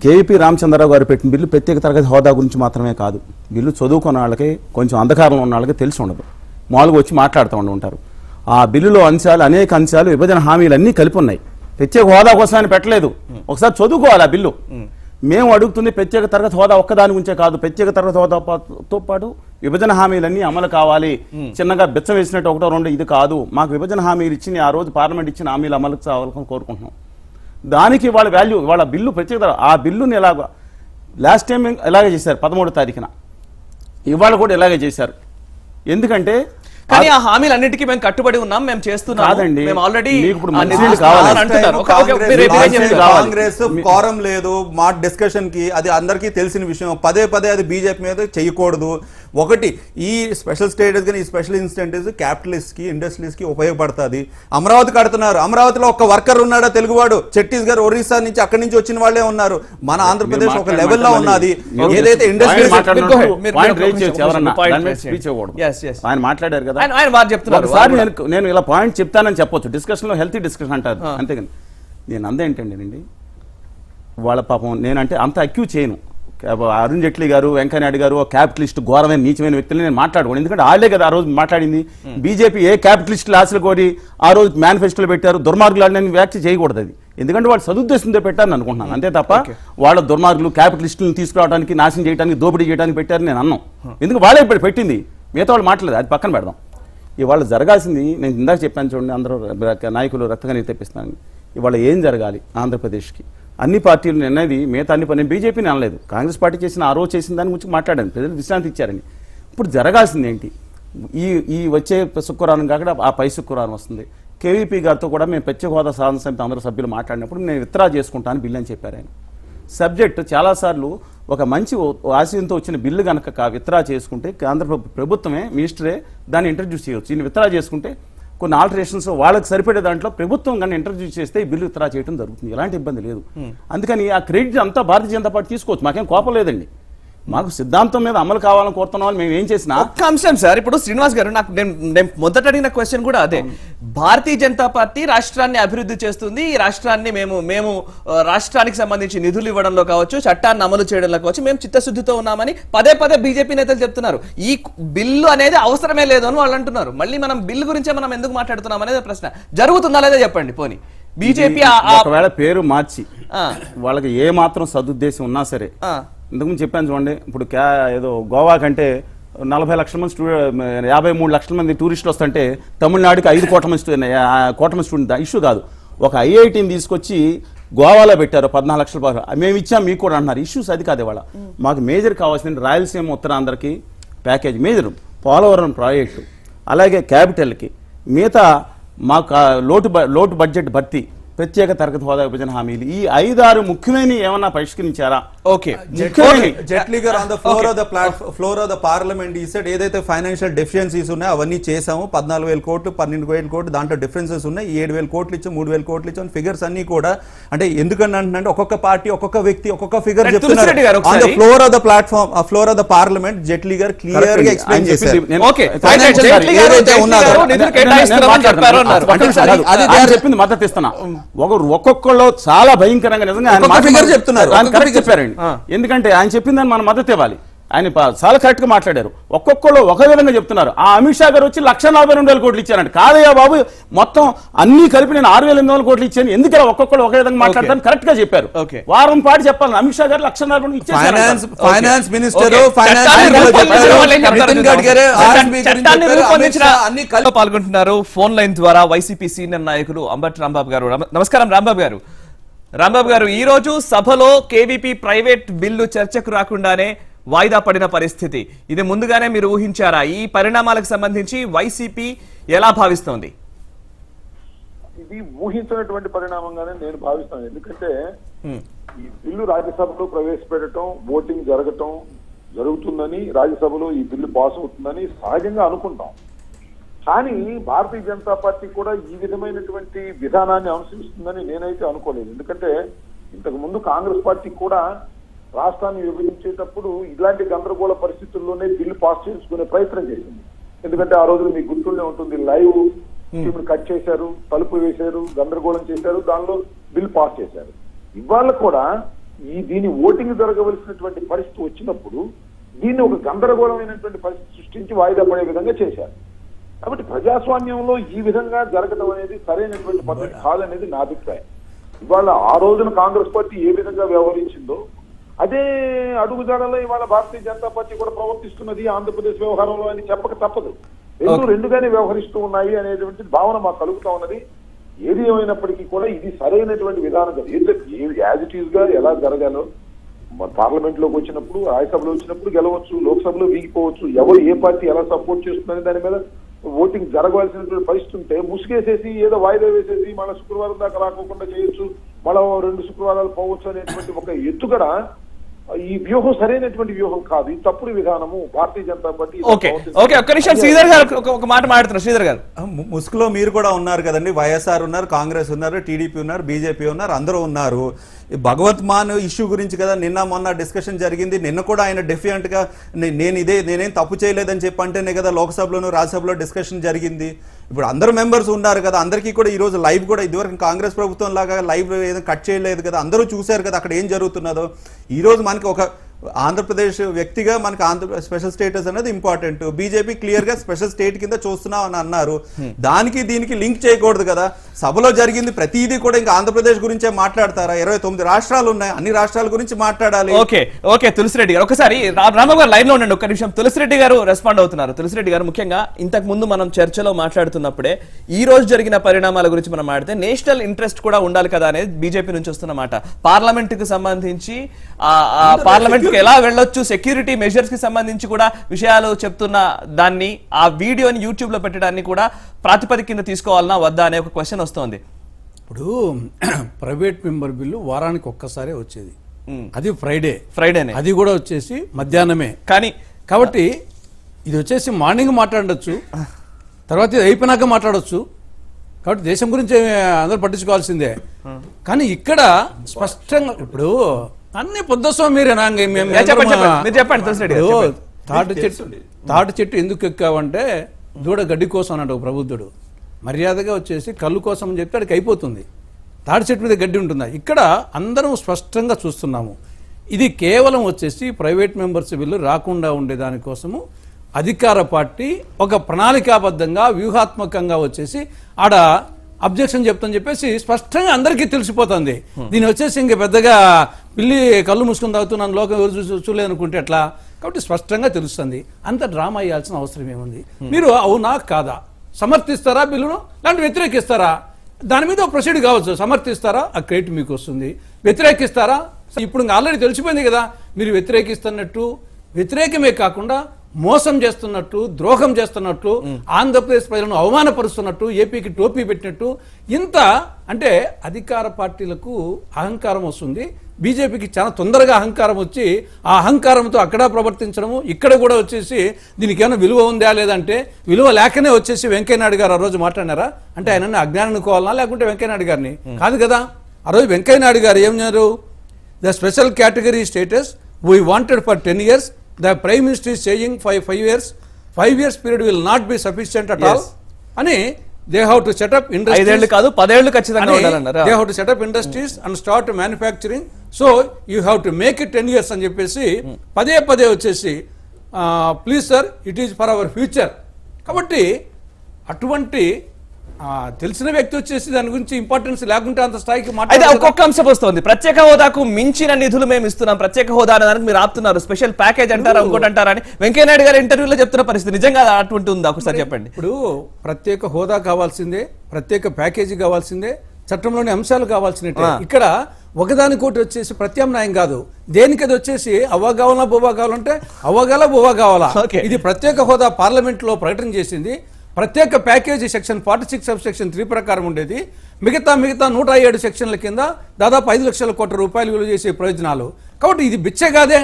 కేవీపీ రామచంద్రరావు గారు పెట్టిన బిల్లు ప్రత్యేక తరగతి హోదా గురించి మాత్రమే కాదు, బిల్లు చదువుకున్న వాళ్ళకి కొంచెం అంధకారంలో ఉన్న వాళ్ళకి తెలిసి ఉండదు, మామూలుగా వచ్చి మాట్లాడుతూ ఉంటారు. ఆ బిల్లులో అంశాలు అనేక అంశాలు విభజన హామీలు అన్నీ కలిపి ఉన్నాయి. ప్రత్యేక హోదా కోసం ఆయన పెట్టలేదు, ఒకసారి చదువుకోవాలి ఆ బిల్లు. మేము అడుగుతుంది ప్రత్యేక తరగతి హోదా ఒక్కదాని గురించే కాదు, ప్రత్యేక తరగతి హోదాతో పాటు విభజన హామీలన్నీ అమలు కావాలి. చిన్నగా బిచ్చం వేసినట్టు ఒకటో రెండు ఇది కాదు, మాకు విభజన హామీలు ఇచ్చి ఆ రోజు పార్లమెంట్ ఇచ్చిన హామీలు అమలు కావాలని కోరుకుంటున్నాం. దానికి వాళ్ళ వాల్యూ, వాళ్ళ బిల్లు ప్రత్యేక ఆ బిల్లుని ఎలాగ లాస్ట్ టైం ఎలాగే చేశారు 13వ తారీఖున, ఇవాళ కూడా ఇలాగే చేశారు. ఎందుకంటే కానీ ఆ హామీలన్నిటికీ మేము కట్టుబడి ఉన్నాం, మేము చేస్తున్నాం. మేము ఆల్రెడీ కాంగ్రెస్ కోరం లేదు మా డిస్కషన్ కి, అది అందరికీ తెలిసిన విషయం. పదే పదే అది బీజేపీ మీద చేయకూడదు. ఒకటి, ఈ స్పెషల్ స్టేటస్ కానీ ఈ స్పెషల్ ఇన్స్టెంటేజ్ క్యాపిటలిస్ట్ కి ఇండస్ట్రీస్ కి ఉపయోగపడుతుంది. అమరావతి కడుతున్నారు, అమరావతిలో ఒక వర్కర్ ఉన్నాడా తెలుగువాడు, ఛత్తీస్గఢ్ ఒరిస్సా నుంచి అక్కడి నుంచి వచ్చిన వాళ్ళే ఉన్నారు. మన ఆంధ్రప్రదేశ్ ఒక లెవెల్లో ఉన్నది. ఏదైతే ఇండస్ట్రీస్ ఆయన మాట్లాడారు కదా, నేను ఇలా పాయింట్ చెప్తానని చెప్పొచ్చు, డిస్కషన్ లో హెల్తీ డిస్కషన్ అంటారు. అంతేగాని నేను అందేంటండి వాళ్ళ పాపం నేనంటే అంత అక్యూజ్ చేయను. అరుణ్ జైట్లీ గారు, వెంకయ్యనాయుడు గారు క్యాపిటలిస్ట్ ఘోరమైన నీచమైన వ్యక్తులు నేను మాట్లాడుకోండి. ఎందుకంటే వాళ్ళే కదా ఆ రోజు మాట్లాడింది. బీజేపీ ఏ క్యాపిటలిస్ట్ ఆశలు కోరి ఆ రోజు మేనిఫెస్టోలో పెట్టారు, దుర్మార్గులు నేను వ్యాఖ్య చేయకూడదు. అది ఎందుకంటే వాళ్ళు సదుద్దేశంతో పెట్టారని అనుకుంటున్నాను, అంతే తప్ప వాళ్ళ దుర్మార్గులు క్యాపిటలిస్టులను తీసుకురావడానికి, నాశనం చేయడానికి, దోపిడీ చేయడానికి పెట్టారని నేను అన్నాం. ఎందుకు వాళ్ళే ఇప్పుడు పెట్టింది, మిగతా వాళ్ళు మాట్లాడలేదు, అది పక్కన పెడదాం. ఇవాళ జరగాల్సింది నేను ఇందాక చెప్పాను చూడండి, అందరూ నాయకులు రక్తగాని తెప్పిస్తాను. ఇవాళ ఏం జరగాలి ఆంధ్రప్రదేశ్కి? అన్ని పార్టీలు అనేది మిగతా అన్ని పని బీజేపీని అనలేదు, కాంగ్రెస్ పార్టీ చేసిన ఆ రోజు చేసిన దాని గురించి మాట్లాడాను, ప్రజలు విశ్రాంతి ఇచ్చారని. ఇప్పుడు జరగాల్సింది ఏంటి? ఈ వచ్చే శుక్రవారం కాకుండా ఆ పై శుక్రవారం వస్తుంది. కేవీపీ గారితో కూడా మేము ప్రత్యేక హోదా సాధన సమితి అందరూ సభ్యులు మాట్లాడినప్పుడు నేను విత్డ్రా చేసుకుంటాను బిల్లు అని చెప్పారు ఆయన. సబ్జెక్ట్ చాలాసార్లు ఒక మంచి ఆశయంతో వచ్చిన బిల్లు కనుక విత్డ్రా చేసుకుంటే ఆంధ్ర ప్రభుత్వమే మినిస్టరే దాన్ని ఇంట్రడ్యూస్ చేయవచ్చు. దీన్ని విత్డ్రా చేసుకుంటే కొన్ని ఆల్టరేషన్స్ వాళ్ళకి సరిపడే దాంట్లో ప్రభుత్వం కానీ ఇంట్రడ్యూస్ చేస్తే ఈ బిల్లు విత్డ్రా చేయడం జరుగుతుంది, ఎలాంటి ఇబ్బంది లేదు. అందుకని ఆ క్రెడిట్ అంతా భారతీయ జనతా పార్టీ తీసుకోవచ్చు, మాకేం కోపం లేదండి. మాకు సిద్ధాంతం మీద అమలు కావాలని కోరుతున్న వాళ్ళు మేము ఏం చేసినా ఒక్క అంశం సార్. ఇప్పుడు శ్రీనివాస్ గారు, నాకు నేను మొదట అడిగిన క్వశ్చన్ కూడా అదే. భారతీయ జనతా పార్టీ రాష్ట్రాన్ని అభివృద్ధి చేస్తుంది, ఈ రాష్ట్రాన్ని మేము రాష్ట్రానికి సంబంధించి నిధులు ఇవ్వడంలో కావచ్చు, చట్టాన్ని అమలు చేయడంలో కావచ్చు మేము చిత్తశుద్ధితో ఉన్నామని పదే పదే బీజేపీ నేతలు చెప్తున్నారు. ఈ బిల్లు అనేది అవసరమే లేదు అని వాళ్ళు అంటున్నారు. మళ్ళీ మనం బిల్లు గురించే మనం ఎందుకు మాట్లాడుతున్నాం అనేది ప్రశ్న. జరుగుతుందా లేదా చెప్పండి. పోనీ బీజేపీ ఒకవేళ పేరు మార్చి వాళ్ళకి ఏ మాత్రం సదుద్దేశం ఉన్నా సరే, ఇంతకుముందు చెప్పాను చూడండి, ఇప్పుడు ఏదో గోవా కంటే 40 లక్షల మంది 53 లక్షల మంది టూరిస్టులు వస్తుంటే తమిళనాడుకి 5 కోట్ల మంది స్టూడెంట్ ఇష్యూ కాదు. ఒక ఐఐటీని తీసుకొచ్చి గోవాలో పెట్టారు 14 లక్షల మేము ఇచ్చాం మీకు కూడా అంటున్నారు. ఇష్యూస్ అది కాదు. ఇవాళ మాకు మేజర్ కావాల్సింది రాయలసీమ ఉత్తరాంధ్రకి ప్యాకేజ్ మేజర్, పోలవరం ప్రాజెక్టు, అలాగే క్యాపిటల్కి, మిగతా మాకు లోటు బడ్జెట్ భర్తీ, ప్రత్యేక తరగతి హోదా విభజన హామీలు, ఈ 5-6 ముఖ్యమైన ఏమన్నా పరిష్కరించారా? ఓకే, జైట్లీ గారు on the floor of the parliament ఈ సెడ్ ఏదైతే ఫైనాన్షియల్ డెఫిషియన్సీస్ ఉన్నాయో అవన్నీ చేసాము. 14,000 కోట్లు 12,000 కోట్లు దాంట్లో డిఫరెన్సెస్ ఉన్నాయి. 7,000 కోట్లు ఇచ్చాం, 3,000 కోట్లు ఇచ్చాం. ఫిగర్స్ అన్ని కూడా అంటే ఎందుకని అంటే ఒక్కొక్క పార్టీ ఒక్కొక్క వ్యక్తి ఒక్కొక్క ఫిగర్ చెప్తున్నారు. On the floor of the platform floor of the parliament Jaitley గారు క్లియర్ గా ఎక్స్ప్లెయిన్ చేశారు. చెప్పింది మద్దతు ఇస్తున్నా. ఒక్కొక్కళ్ళు చాలా భయంకరంగా నిజంగా చెప్పారండి. ఎందుకంటే ఆయన చెప్పిందని మనం మద్దతు ఇవ్వాలి. ఆయన చాలా కరెక్ట్ గా మాట్లాడారు. ఒక్కొక్కళ్ళు ఒక విధంగా చెప్తున్నారు. ఆ అమిత్ షా గారు వచ్చి 1,42,000 కోట్లు ఇచ్చారంట. కాదయ్యా బాబు, మొత్తం అన్ని కలిపి నేను 6,800 కోట్లు ఇచ్చాను, ఎందుకలా ఒక్కొక్కళ్ళు ఒక విధంగా మాట్లాడతాను కరెక్ట్ గా చెప్పారు. వారం పాటు చెప్పాలి. అమిత్ షా గారు 1,42,000 ఇచ్చారు. ఫైనాన్స్ మినిస్టర్ పాల్గొంటున్నారు ఫోన్ లైన్ ద్వారా వైసీపీ సీనియర్ నాయకులు అంబటి రాంబాబు గారు. నమస్కారం రాంబాబు గారు. రాంబాబు గారు, ఈ రోజు సభలో కేవీపీ ప్రైవేట్ బిల్లు చర్చకు రాకుండానే వాయిదా పడిన పరిస్థితి, ఇది ముందుగానే మీరు ఊహించారా? ఈ పరిణామాలకు సంబంధించి వైసీపీ ఎలా భావిస్తోంది? ఇది ఊహించినటువంటి పరిణామంగానే నేను భావిస్తాను. ఎందుకంటే ఈ బిల్లు రాజ్యసభలో ప్రవేశపెట్టడం, ఓటింగ్ జరుగుతుందని, రాజ్యసభలో ఈ బిల్లు పాస్ అవుతుందని సహజంగా అనుకుంటాం. కానీ భారతీయ జనతా పార్టీ కూడా ఈ విధమైనటువంటి విధానాన్ని అనుసరిస్తుందని నేనైతే అనుకోలేదు. ఎందుకంటే ఇంతకు ముందు కాంగ్రెస్ పార్టీ కూడా రాష్ట్రాన్ని విభజించేటప్పుడు ఇలాంటి గందరగోళ పరిస్థితుల్లోనే బిల్లు పాస్ చేసుకునే ప్రయత్నం చేసింది. ఎందుకంటే ఆ రోజులు మీకు గుర్తుండే ఉంటుంది, లైవ్ కట్ చేశారు, తలుపు వేశారు, గందరగోళం చేశారు, దానిలో బిల్ పాస్ చేశారు. ఇవాళ కూడా దీని ఓటింగ్ జరగవలసినటువంటి పరిస్థితి వచ్చినప్పుడు దీన్ని ఒక గందరగోళమైనటువంటి పరిస్థితి సృష్టించి వాయిదా పడే విధంగా చేశారు. కాబట్టి ప్రజాస్వామ్యంలో ఈ విధంగా జరగడం అనేది సరైనటువంటి పద్ధతి కాదనేది నా అభిప్రాయం. ఇవాళ ఆ రోజున కాంగ్రెస్ పార్టీ ఏ విధంగా వ్యవహరించిందో అదే అడుగుజాడలో ఇవాళ భారతీయ జనతా పార్టీ కూడా ప్రవర్తిస్తున్నది ఆంధ్రప్రదేశ్ వ్యవహారంలో అని చెప్పక తప్పదు. రెండుగానే వ్యవహరిస్తూ ఉన్నాయి అనేటువంటి భావన మాకు కలుగుతా ఉన్నది. ఏది ఏమైనప్పటికీ కూడా ఇది సరైనటువంటి విధానం కాదు. యాజ్ ఇట్ ఈజ్ గా ఎలా జరగాలో పార్లమెంట్ లోకి వచ్చినప్పుడు, రాజ్యసభలో వచ్చినప్పుడు గెలవచ్చు, లోక్సభలో వీగిపోవచ్చు, ఎవరు ఏ పార్టీ ఎలా సపోర్ట్ చేస్తుందని దాని మీద ఓటింగ్ జరగవలసినటువంటి పరిస్థితి ఉంటే ముసుగేసేసి ఏదో వాయిదా వేసేసి మళ్ళీ శుక్రవారం దాకా రాకోకుండా చేయొచ్చు, మళ్ళీ 2 శుక్రవారాలు పోవచ్చు అనేటువంటి ఒక ఎత్తుగడ ఈ వ్యూహం సరైనటువంటి వ్యూహం కాదు. ఈ తప్పుడు విధానము భారతీయ జనతా పార్టీ. ఒక్క నిమిషం శ్రీధర్ గారు ఒక మాట మాట్లాడుతున్నారు. శ్రీధర్ గారు, ముసుగులో మీరు కూడా ఉన్నారు కదండి. వైఎస్ఆర్ ఉన్నారు, కాంగ్రెస్ ఉన్నారు, టీడీపీ ఉన్నారు, బీజేపీ ఉన్నారు, అందరూ ఉన్నారు. భగవత్ మాన్ ఇష్యూ గురించి కదా నిన్న మొన్న డిస్కషన్ జరిగింది. నిన్న కూడా ఆయన డెఫినెంట్ గా నేనేం తప్పు చేయలేదని చెప్పి అంటేనే కదా లోక్సభలోను రాజ్యసభలో డిస్కషన్ జరిగింది. ఇప్పుడు అందరు మెంబర్స్ ఉన్నారు కదా, అందరికీ కూడా ఈ రోజు లైవ్ కూడా ఇదివరకు కాంగ్రెస్ ప్రభుత్వం లాగా లైవ్ ఏదో కట్ చేయలేదు కదా, అందరూ చూశారు కదా అక్కడ ఏం జరుగుతున్నదో. ఈ రోజు మనకి ఒక ఆంధ్రప్రదేశ్ వ్యక్తిగా మనకి స్పెషల్ స్టేటస్ అనేది ఇంపార్టెంట్. బీజేపీ క్లియర్ గా స్పెషల్ స్టేట్ కింద చూస్తున్నాం అని అన్నారు. దానికి దీనికి లింక్ చేయకూడదు కదా. సభలో జరిగింది ప్రతిదీ కూడా ఇంకా ఆంధ్రప్రదేశ్ గురించే మాట్లాడతారా? 29 రాష్ట్రాలు ఉన్నాయి, అన్ని రాష్ట్రాల గురించి మాట్లాడాలి. ఓకే తులసిరెడ్డి గారు ఒకసారి రాంబాబు గారు లైన్ లో ఉండండి ఒక్క నిమిషం. తులసిరెడ్డి గారు రెస్పాండ్ అవుతున్నారు. తులసిరెడ్డి గారు, ముఖ్యంగా ఇంతకు ముందు మనం చర్చలో మాట్లాడుతున్నప్పుడే ఈ రోజు జరిగిన పరిణామాల గురించి మనం మాట్లాడితే నేషనల్ ఇంట్రెస్ట్ కూడా ఉండాలి కదా అనేది బీజేపీ నుంచి వస్తున్న మాట. పార్లమెంట్ కి సంబంధించి పార్లమెంట్ ఎలా వెళ్ళొచ్చు, సెక్యూరిటీ మెజర్స్ కి సంబంధించి కూడా విషయాలు చెప్తున్న దాన్ని ఆ వీడియోని యూట్యూబ్ లో పెట్టడాన్ని కూడా ప్రాతిపదిక కింద తీసుకోవాలన్నా వద్దా అనే ఒక క్వశ్చన్ వస్తోంది. ఇప్పుడు ప్రైవేట్ మెంబర్ బిల్లు వారానికి ఒక్కసారే వచ్చేది, అది ఫ్రైడేనే, అది కూడా వచ్చేసి మధ్యాహ్నమే. కాబట్టి ఇది వచ్చేసి మార్నింగ్ మాట్లాడచ్చు, తర్వాత ఇది అయిపోయినాక మాట్లాడచ్చు. కాబట్టి దేశం గురించి అందరూ పట్టించుకోవాల్సిందే. కానీ ఇక్కడ స్పష్టంగా ఇప్పుడు అన్ని పొద్దుసం మీరే తాటి చెట్టు ఎందుకు ఎక్కావంటే దూడ గడ్డి కోసం అన్నాడు ప్రబుద్ధుడు. మర్యాదగా వచ్చేసి కళ్ళు కోసం అని చెప్తే అక్కడికి అయిపోతుంది. తాటి చెట్టు మీద గడ్డి ఉంటుందా? ఇక్కడ అందరం స్పష్టంగా చూస్తున్నాము. ఇది కేవలం వచ్చేసి ప్రైవేట్ మెంబర్స్ బిల్లు రాకుండా ఉండే దానికోసము అధికార పార్టీ ఒక ప్రణాళికాబద్ధంగా వ్యూహాత్మకంగా వచ్చేసి ఆడ అబ్జెక్షన్ చెప్తాని చెప్పేసి స్పష్టంగా అందరికీ తెలిసిపోతుంది. దీని వచ్చేసి ఇంక పెద్దగా పిల్లి కళ్ళు మూసుకుని తాగుతున్నాను లోకం ఎవరు చూడలేదనుకుంటే ఎట్లా? కాబట్టి స్పష్టంగా తెలుస్తుంది. అంత డ్రామా అయ్యాల్సిన అవసరం ఏముంది? మీరు అవునా కాదా సమర్థిస్తారా బిల్లును, లేదంటే వ్యతిరేకిస్తారా? దాని మీద ప్రొసీడ్ కావచ్చు. సమర్థిస్తారా, ఆ క్రెడిట్ మీకు వస్తుంది. వ్యతిరేకిస్తారా, ఇప్పుడు ఆల్రెడీ తెలిసిపోయింది కదా మీరు వ్యతిరేకిస్తున్నట్టు. వ్యతిరేకమే కాకుండా మోసం చేస్తున్నట్టు, ద్రోహం చేస్తున్నట్టు, ఆంధ్రప్రదేశ్ ప్రజలను అవమానపరుస్తున్నట్టు, ఏపీకి టోపీ పెట్టినట్టు, ఇంత అంటే అధికార పార్టీలకు అహంకారం వస్తుంది. బీజేపీకి చాలా తొందరగా అహంకారం వచ్చి ఆ అహంకారంతో అక్కడ ప్రవర్తించడము, ఇక్కడ కూడా వచ్చేసి దీనికి ఏమైనా విలువ ఉందా లేదంటే విలువ లేకనే వచ్చేసి వెంకయ్యనాయుడు గారు ఆ రోజు మాట్లాడినారా? అంటే ఆయన అజ్ఞానం అనుకోవాలన్నా లేకుంటే వెంకయ్యనాయుడు గారిని కాదు కదా. ఆ రోజు వెంకయ్యనాయుడు గారు ఏమన్నారు? The special category status we wanted for 10 years. The Prime Minister is saying 5 years period will not be sufficient at all. అని దే హ్యావ్ టు సెటప్ 5 ఏళ్ళు కాదు 10 ఏళ్ళు ఖచ్చితంగా ఉండాలన్నారు. They have to set up industries and start manufacturing. So you have to make it 10 years అని చెప్పేసి పదే వచ్చేసి please sir it is for our future. కాబట్టి అటువంటి తెలిసిన వ్యక్తి వచ్చేసి దాని గురించి ఇంపార్టెన్స్ లేకుంటే అంత స్థాయికి అయితే ఒక్కొక్క అంశం వస్తుంది. ప్రత్యేక హోదాకు మించిన నిధులు మేము ఇస్తున్నాం, ప్రత్యేక హోదా దానికి మీరు ఆపుతున్నారు, స్పెషల్ ప్యాకేజ్ అంటారా ఇంకోటి అంటారా అని వెంకయ్యనాయుడు గారు ఇంటర్వ్యూలో చెప్తున్న పరిస్థితి నిజంగా అటువంటి ఉందా? ఒకసారి చెప్పండి. ఇప్పుడు ప్రత్యేక హోదా కావాల్సిందే, ప్రత్యేక ప్యాకేజీ కావాల్సిందే, చట్టంలోని అంశాలు కావాల్సినట్టే. ఇక్కడ ఒకదానికోటి వచ్చేసి ప్రత్యామ్నాయం కాదు. దేనికి అది వచ్చేసి అవ్వ కావాలా బువ్వ కావాలంటే అవ్వగల బువ్వ కావాలా. ఇది ప్రత్యేక హోదా పార్లమెంట్ లో ప్రకటన చేసింది. ప్రత్యేక ప్యాకేజీ సెక్షన్ 46 సబ్సెక్షన్ 3 ప్రకారం ఉండేది. మిగతా 107 సెక్షన్ల కింద దాదాపు 5 లక్షల కోట్ల రూపాయలు విలువ చేసే ప్రయోజనాలు. కాబట్టి ఇది బిచ్చే కాదే,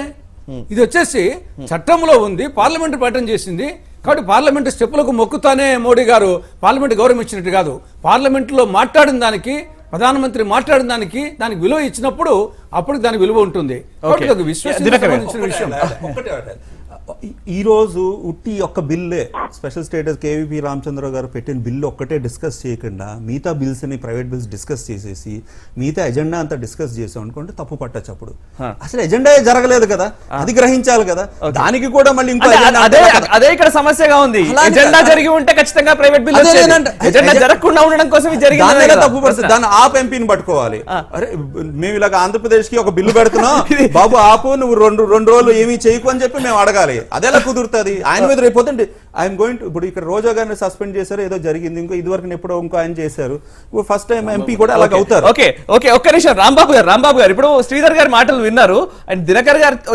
ఇది వచ్చేసి చట్టంలో ఉంది, పార్లమెంట్ ప్రకటన చేసింది. కాబట్టి పార్లమెంట్ స్టెప్పులకు మొక్కుతానే మోడీ గారు పార్లమెంట్ గౌరవం ఇచ్చినట్టు కాదు. పార్లమెంట్లో మాట్లాడిన దానికి, ప్రధానమంత్రి మాట్లాడిన దానికి విలువ ఇచ్చినప్పుడు అప్పుడు దానికి విలువ ఉంటుంది. విశ్వసించిన విషయం. ఈ రోజు ఉట్టి ఒక్క బిల్లే స్పెషల్ స్టేటస్ కేవీపీ రామచంద్రరావు గారు పెట్టిన బిల్లు ఒక్కటే డిస్కస్ చేయకుండా మిగతా బిల్స్ ని ప్రైవేట్ బిల్స్ డిస్కస్ చేసేసి మిగతా ఎజెండా అంతా డిస్కస్ చేసాం అనుకుంటే తప్పు పట్టచ్చు. అప్పుడు అసలు ఎజెండా జరగలేదు కదా, అది గ్రహించాలి కదా. దానికి కూడా మళ్ళీ ఇంకో అదే ఇక్కడ సమస్యగా ఉంది. ఎజెండా జరిగి ఉంటే ఖచ్చితంగా ప్రైవేట్ బిల్ ఎజెండా జరగకుండా ఉండడం కోసం తప్పు పడుతుంది. దాన్ని ఆప్ ఎంపీని పట్టుకోవాలి. అరే మేము ఇలాగ ఆంధ్రప్రదేశ్ కి ఒక బిల్లు పెడుతున్నాం, బాబు ఆపు, నువ్వు రెండు రోజులు ఏమీ చేయకు అని చెప్పి మేము అడగాలి. అదేలా కుదురుతుంది? ఆయన మీద రేపోతే ఐఎమ్ గోయింగ్ టు, ఇప్పుడు ఇక్కడ రోజా గారిని సస్పెండ్ చేశారు, ఏదో జరిగింది, ఇంకొక ఎప్పుడో ఇంకో ఆయన చేశారు, ఫస్ట్ టైం ఎంపీ కూడా అలాగ అవుతారు. ఓకే ఒక్క నిమిషం రాంబాబు గారు ఇప్పుడు శ్రీధర్ గారి మాటలు విన్నారు. అండ్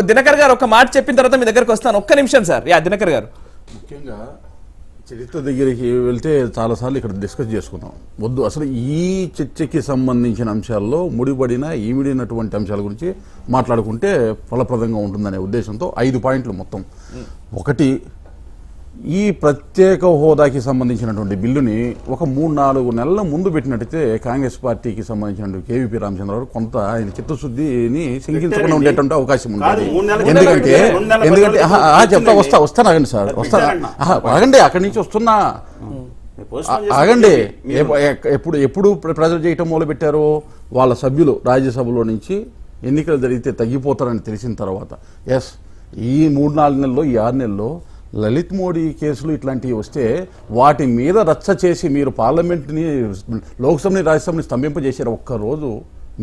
దినకర్ గారు ఒక మాట చెప్పిన తర్వాత మీ దగ్గరకు వస్తాను. ఒక్క నిమిషం సార్. దినకర్ గారు, ముఖ్యంగా చరిత్ర దగ్గరికి వెళ్తే చాలాసార్లు ఇక్కడ డిస్కస్ చేసుకుందాం. వద్దు, అసలు ఈ చర్చకి సంబంధించిన అంశాల్లో ఈమిడినటువంటి అంశాల గురించి మాట్లాడుకుంటే ఫలప్రదంగా ఉంటుందనే ఉద్దేశంతో 5 పాయింట్లు మొత్తం. ఒకటి, ఈ ప్రత్యేక హోదాకి సంబంధించినటువంటి బిల్లుని ఒక 3-4 నెలల ముందు పెట్టినట్టయితే కాంగ్రెస్ పార్టీకి సంబంధించిన కేవీపీ రామచంద్రరావు కొంత ఆయన చిత్తశుద్ధిని శంకించకుండా ఉండేటువంటి అవకాశం ఉంది. ఎందుకంటే వస్తాను ఆగండి సార్, ఆగండి, అక్కడి నుంచి వస్తున్నా ఆగండి. ఎప్పుడు ప్రజలు చేయటం మొదలు పెట్టారో వాళ్ళ సభ్యులు రాజ్యసభలో నుంచి ఎన్నికలు జరిగితే తగ్గిపోతారని తెలిసిన తర్వాత ఈ 3-4 నెలల్లో, ఈ 6 నెలల్లో లలిత్ మోడీ కేసులు ఇట్లాంటివి వస్తే వాటి మీద రచ్చ చేసి మీరు పార్లమెంట్ని, లోక్సభని, రాజ్యసభని స్తంభింపజేశారు. ఒక్కరోజు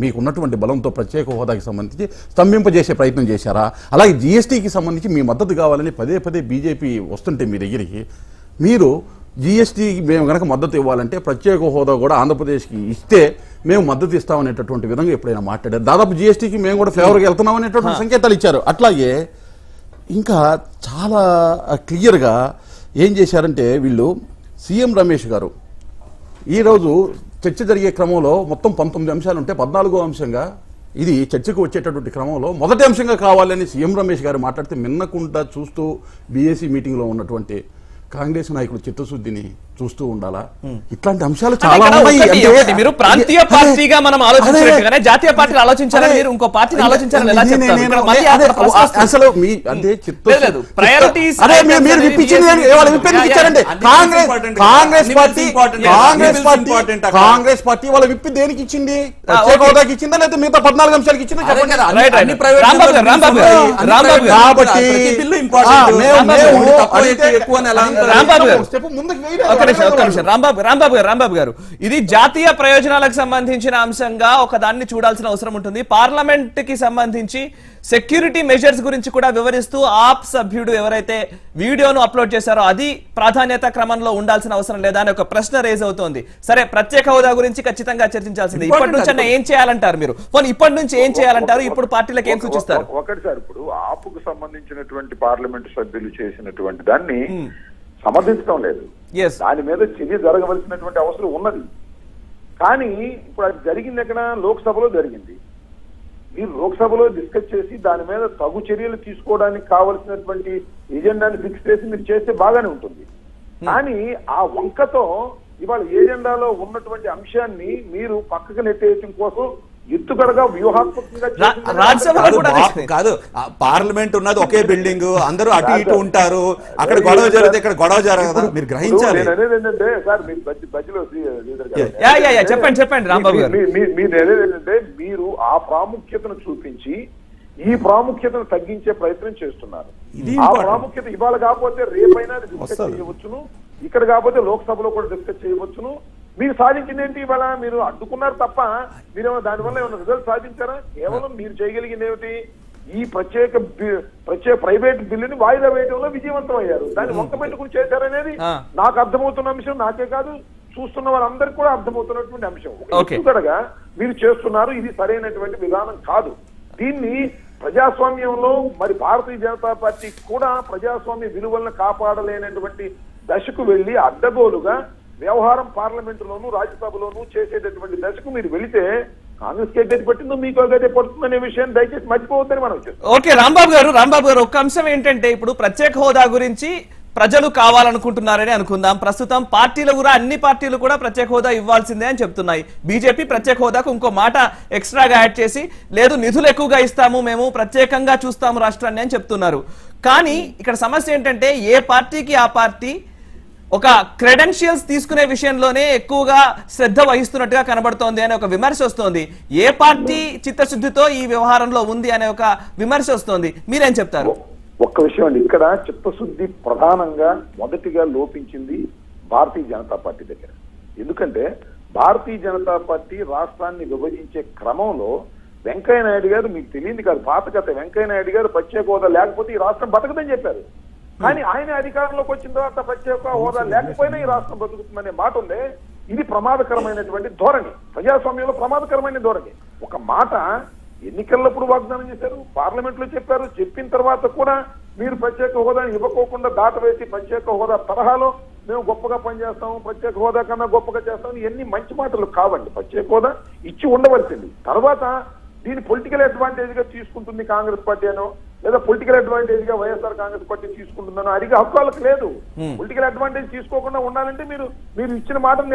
మీకున్నటువంటి బలంతో ప్రత్యేక హోదాకి సంబంధించి స్తంభింపజేసే ప్రయత్నం చేశారా? అలాగే జీఎస్టీకి సంబంధించి మీ మద్దతు కావాలని పదే బీజేపీ వస్తుంటే మీ దగ్గరికి, మీరు జీఎస్టీకి మేము కనుక మద్దతు ఇవ్వాలంటే ప్రత్యేక హోదా కూడా ఆంధ్రప్రదేశ్కి ఇస్తే మేము మద్దతు ఇస్తామనేటటువంటి విధంగా ఎప్పుడైనా మాట్లాడారు. దాదాపు జీఎస్టీకి మేము కూడా ఫేవర్గా వెళ్తున్నాం అనేటువంటి సంకేతాలు ఇచ్చారు. అట్లాగే ఇంకా చాలా క్లియర్గా ఏం చేశారంటే వీళ్ళు, సీఎం రమేష్ గారు ఈరోజు చర్చ జరిగే క్రమంలో మొత్తం 19 అంశాలు ఉంటే 14వ అంశంగా ఇది చర్చకు వచ్చేటటువంటి క్రమంలో మొదటి అంశంగా కావాలని సీఎం రమేష్ గారు మాట్లాడితే మిన్నకుండా చూస్తూ బీఏసీ మీటింగ్లో ఉన్నటువంటి కాంగ్రెస్ నాయకులు చిత్తశుద్ధిని చూస్తూ ఉండాలా? ఇట్లాంటి అంశాలు చాలా ఉన్నాయి. మీరు ప్రాంతీయ పార్టీగా మనం ఆలోచించినట్టుగానే జాతీయ పార్టీని ఆలోచించాలని, మీరు ఇంకో పార్టీని ఆలోచించాలని ఎలా చెప్తారు? అసలు మీ అంటే కాంగ్రెస్ పార్టీ వాళ్ళ విప్పి దేనికి ఇచ్చింది? ప్రత్యేక హోదాకి ఇచ్చిందా లేదా మిగతా 14 అంశాలకి ఇచ్చిందా? చెప్పండి. రాంబాబు గారు, ఇది జాతీయ ప్రయోజనాలకు సంబంధించిన అంశంగా ఒక దాన్ని చూడాల్సిన అవసరం ఉంటుంది. పార్లమెంట్ కి సంబంధించి సెక్యూరిటీ మెజర్స్ గురించి కూడా వివరిస్తూ ఆప్ సభ్యుడు ఎవరైతే వీడియోను అప్లోడ్ చేశారో అది ప్రాధాన్యత క్రమంలో ఉండాల్సిన అవసరం లేదా అని ఒక ప్రశ్న రేజ్ అవుతోంది. సరే, ప్రత్యేక హోదా గురించి ఖచ్చితంగా చర్చించాల్సింది. ఇప్పటి నుంచి ఏం చేయాలంటారు మీరు? ఇప్పటి నుంచి ఏం చేయాలంటారు? ఇప్పుడు పార్టీలకు ఏం సూచిస్తారు? ఒకటి సార్, ఇప్పుడు ఆపుకు సంబంధించినటువంటి పార్లమెంట్ సభ్యులు చేసినటువంటి దాన్ని సమర్థించడం లేదు, దాని మీద చర్య జరగవలసినటువంటి అవసరం ఉన్నది. కానీ ఇప్పుడు అది జరిగింది ఎక్కడ? లోక్సభలో జరిగింది. మీరు లోక్సభలో డిస్కస్ చేసి దాని మీద తగు చర్యలు తీసుకోవడానికి కావలసినటువంటి ఎజెండాని ఫిక్స్ చేసి మీరు చేస్తే బాగానే ఉంటుంది. కానీ ఆ వంకతో ఇవాళ ఏజెండాలో ఉన్నటువంటి అంశాన్ని మీరు పక్కకు నెట్టేయటం కోసం ఎత్తుగడగా వ్యూహాత్మకంగా రాజ్యసభలో కూడా కాదు పార్లమెంట్ ఉన్నది ఒకే బిల్డింగ్, అందరూ అటు ఇటు ఉంటారు, అక్కడ గొడవ జరిగితే ఇక్కడ గొడవ జరగదా? మీరు గ్రహించాలి. నేను అనేది ఏంటంటే సార్ మీరు మధ్యలో చెప్పండి రాంబాబు గారు. మీరు అనేది ఏంటంటే మీరు ఆ ప్రాముఖ్యతను చూపించి ఈ ప్రాముఖ్యతను తగ్గించే ప్రయత్నం చేస్తున్నారు. ఆ ప్రాముఖ్యత ఇవాళ కాకపోతే రేపైనా డిస్కస్ చేయవచ్చును, ఇక్కడ కాకపోతే లోక్సభలో కూడా డిస్కస్ చేయవచ్చును. మీరు సాధించింది ఏంటి? ఇవాళ మీరు అడ్డుకున్నారు తప్ప మీరేమో దానివల్ల ఏమైనా రిజల్ట్ సాధించారా? కేవలం మీరు చేయగలిగింది ఏమిటి? ఈ ప్రత్యేక ప్రైవేట్ బిల్లుని వాయిదా వేయడంలో విజయవంతం అయ్యారు. దాన్ని వంక పెట్టుకుని చేశారనేది నాకు అర్థమవుతున్న అంశం, నాకే కాదు చూస్తున్న వాళ్ళందరికీ కూడా అర్థమవుతున్నటువంటి అంశం. ఎత్తుగడగా మీరు చేస్తున్నారు, ఇది సరైనటువంటి విధానం కాదు. దీన్ని ప్రజాస్వామ్యంలో మరి భారతీయ జనతా పార్టీ కూడా ప్రజాస్వామ్య విలువలను కాపాడలేనటువంటి దశకు వెళ్లి అడ్డగోలుగా వ్యవహారం పార్లమెంటులోను రాజ్యసభలోను చేసేటటువంటి దశకు మీరు వెళితే కాంగ్రెస్ గడ్డి పట్టిందో మీకు గడ్డి పడుతుంది అనే విషయాన్ని దయచేసి మర్చిపోవద్దని మనం చెప్తాం. ఓకే రాంబాబు గారు ఒక అంశం ఏంటంటే ఇప్పుడు ప్రత్యేక హోదా గురించి ప్రజలు కావాలనుకుంటున్నారని అనుకుందాం. ప్రస్తుతం పార్టీలు కూడా అన్ని పార్టీలు కూడా ప్రత్యేక హోదా ఇవ్వాల్సిందే అని చెప్తున్నాయి. బీజేపీ ప్రత్యేక హోదాకు ఇంకో మాట ఎక్స్ట్రాగా యాడ్ చేసి లేదు నిధులు ఎక్కువగా ఇస్తాము, మేము ప్రత్యేకంగా చూస్తాము రాష్ట్రాన్ని అని చెప్తున్నారు. కానీ ఇక్కడ సమస్య ఏంటంటే ఏ పార్టీకి ఆ పార్టీ ఒక క్రెడెన్షియల్స్ తీసుకునే విషయంలోనే ఎక్కువగా శ్రద్ధ వహిస్తున్నట్టుగా కనబడుతోంది అనే ఒక విమర్శ వస్తోంది. ఏ పార్టీ చిత్తశుద్ధితో ఈ వ్యవహారంలో ఉంది అనే ఒక విమర్శ వస్తోంది. మీరేం చెప్తారు? ఒక్క విషయం అండి, ఇక్కడ చిత్తశుద్ధి ప్రధానంగా మొదటిగా లోపించింది భారతీయ జనతా పార్టీ దగ్గర. ఎందుకంటే భారతీయ జనతా పార్టీ రాష్ట్రాన్ని విభజించే క్రమంలో వెంకయ్య నాయుడు గారు, మీకు తెలియదు కాదు పాత కథ, వెంకయ్య నాయుడు గారు ప్రత్యేక హోదా లేకపోతే ఈ రాష్ట్రం బతకదని చెప్పారు. కానీ ఆయన అధికారంలోకి వచ్చిన తర్వాత ప్రత్యేక హోదా లేకపోయినా ఈ రాష్ట్రం బతుకుతుందనే మాట ఉంది. ఇది ప్రమాదకరమైనటువంటి ధోరణి, ప్రజాస్వామ్యంలో ప్రమాదకరమైన ధోరణి. ఒక మాట ఎన్నికలప్పుడు వాగ్దానం చేశారు, పార్లమెంట్ లో చెప్పారు, చెప్పిన తర్వాత కూడా మీరు ప్రత్యేక హోదాని ఇవ్వకోకుండా దాటవేసి ప్రత్యేక హోదా తరహాలో మేము గొప్పగా పనిచేస్తాము, ప్రత్యేక హోదా కన్నా గొప్పగా చేస్తాము, ఇవన్నీ మంచి మాటలు కావండి. ప్రత్యేక హోదా ఇచ్చి ఉండవలసింది. తర్వాత దీన్ని పొలిటికల్ అడ్వాంటేజ్ గా తీసుకుంటుంది కాంగ్రెస్ పార్టీ అనో, లేదా పొలిటికల్ అడ్వాంటేజ్ గా వైఎస్ఆర్ కాంగ్రెస్ పార్టీ తీసుకుంటుందనో అడిగే హక్కు వాళ్ళకి లేదు. పొలిటికల్ అడ్వాంటేజ్ తీసుకోకుండా ఉండాలంటే మీరు ఇచ్చిన మాటను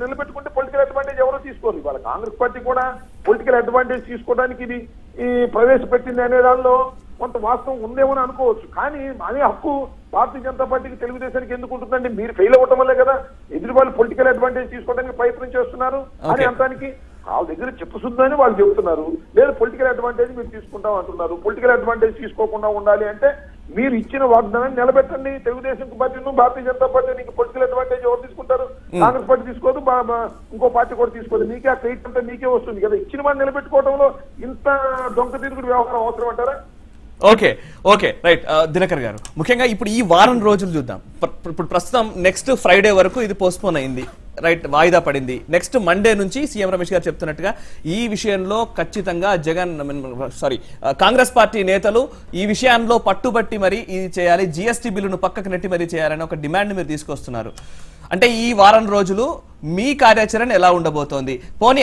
నిలబెట్టుకుంటే పొలిటికల్ అడ్వాంటేజ్ ఎవరో తీసుకోరు. ఇవాళ కాంగ్రెస్ పార్టీ కూడా పొలిటికల్ అడ్వాంటేజ్ తీసుకోవడానికి ఇది ఈ ప్రవేశపెట్టింది అనే దానిలో కొంత వాస్తవం ఉందేమో అనుకోవచ్చు. కానీ అనే హక్కు భారతీయ జనతా పార్టీకి తెలుగుదేశానికి ఎందుకు ఉంటుందండి? మీరు ఫెయిల్ అవ్వటం వల్లే కదా ఎదురు వాళ్ళు పొలిటికల్ అడ్వాంటేజ్ తీసుకోవడానికి ప్రయత్నం చేస్తున్నారు అని అంతానికి. వాళ్ళ దగ్గర చిత్తశుద్ధి అని వాళ్ళు చెబుతున్నారు, లేదా పొలిటికల్ అడ్వాంటేజ్ మీరు తీసుకుంటాం అంటున్నారు. పొలిటికల్ అడ్వాంటేజ్ తీసుకోకుండా ఉండాలి అంటే మీరు ఇచ్చిన వాగ్దానాన్ని నిలబెట్టండి. తెలుగుదేశం పార్టీను భారతీయ జనతా పార్టీ నీకు పొలిటికల్ అడ్వాంటేజ్ ఎవరు తీసుకుంటారు? కాంగ్రెస్ పార్టీ తీసుకోదు, ఇంకో పార్టీ కూడా తీసుకోదు. మీకే ఆ క్రెడిట్ అంతా మీకే వస్తుంది కదా. ఇచ్చిన వాడిని నిలబెట్టుకోవడంలో ఇంత దొంగ తిరుగుడు వ్యవహారం అవసరం అంటారా? Okay right. దినకర్ గారు, ముఖ్యంగా ఇప్పుడు ఈ వారం రోజులు చూద్దాం. ఇప్పుడు ప్రస్తుతం నెక్స్ట్ ఫ్రైడే వరకు ఇది పోస్ట్పోన్ అయింది, రైట్, వాయిదా పడింది. నెక్స్ట్ మండే నుంచి సీఎం రమేష్ గారు చెప్తున్నట్టుగా ఈ విషయంలో ఖచ్చితంగా కాంగ్రెస్ పార్టీ నేతలు ఈ విషయంలో పట్టుబట్టి మరి ఇది చేయాలి, జిఎస్టీ బిల్లును పక్కకు నెట్టి మరీ చేయాలని ఒక డిమాండ్ మీరు తీసుకొస్తున్నారు. అంటే ఈ వారం రోజులు మీ కార్యాచరణ ఎలా ఉండబోతోంది? పోనీ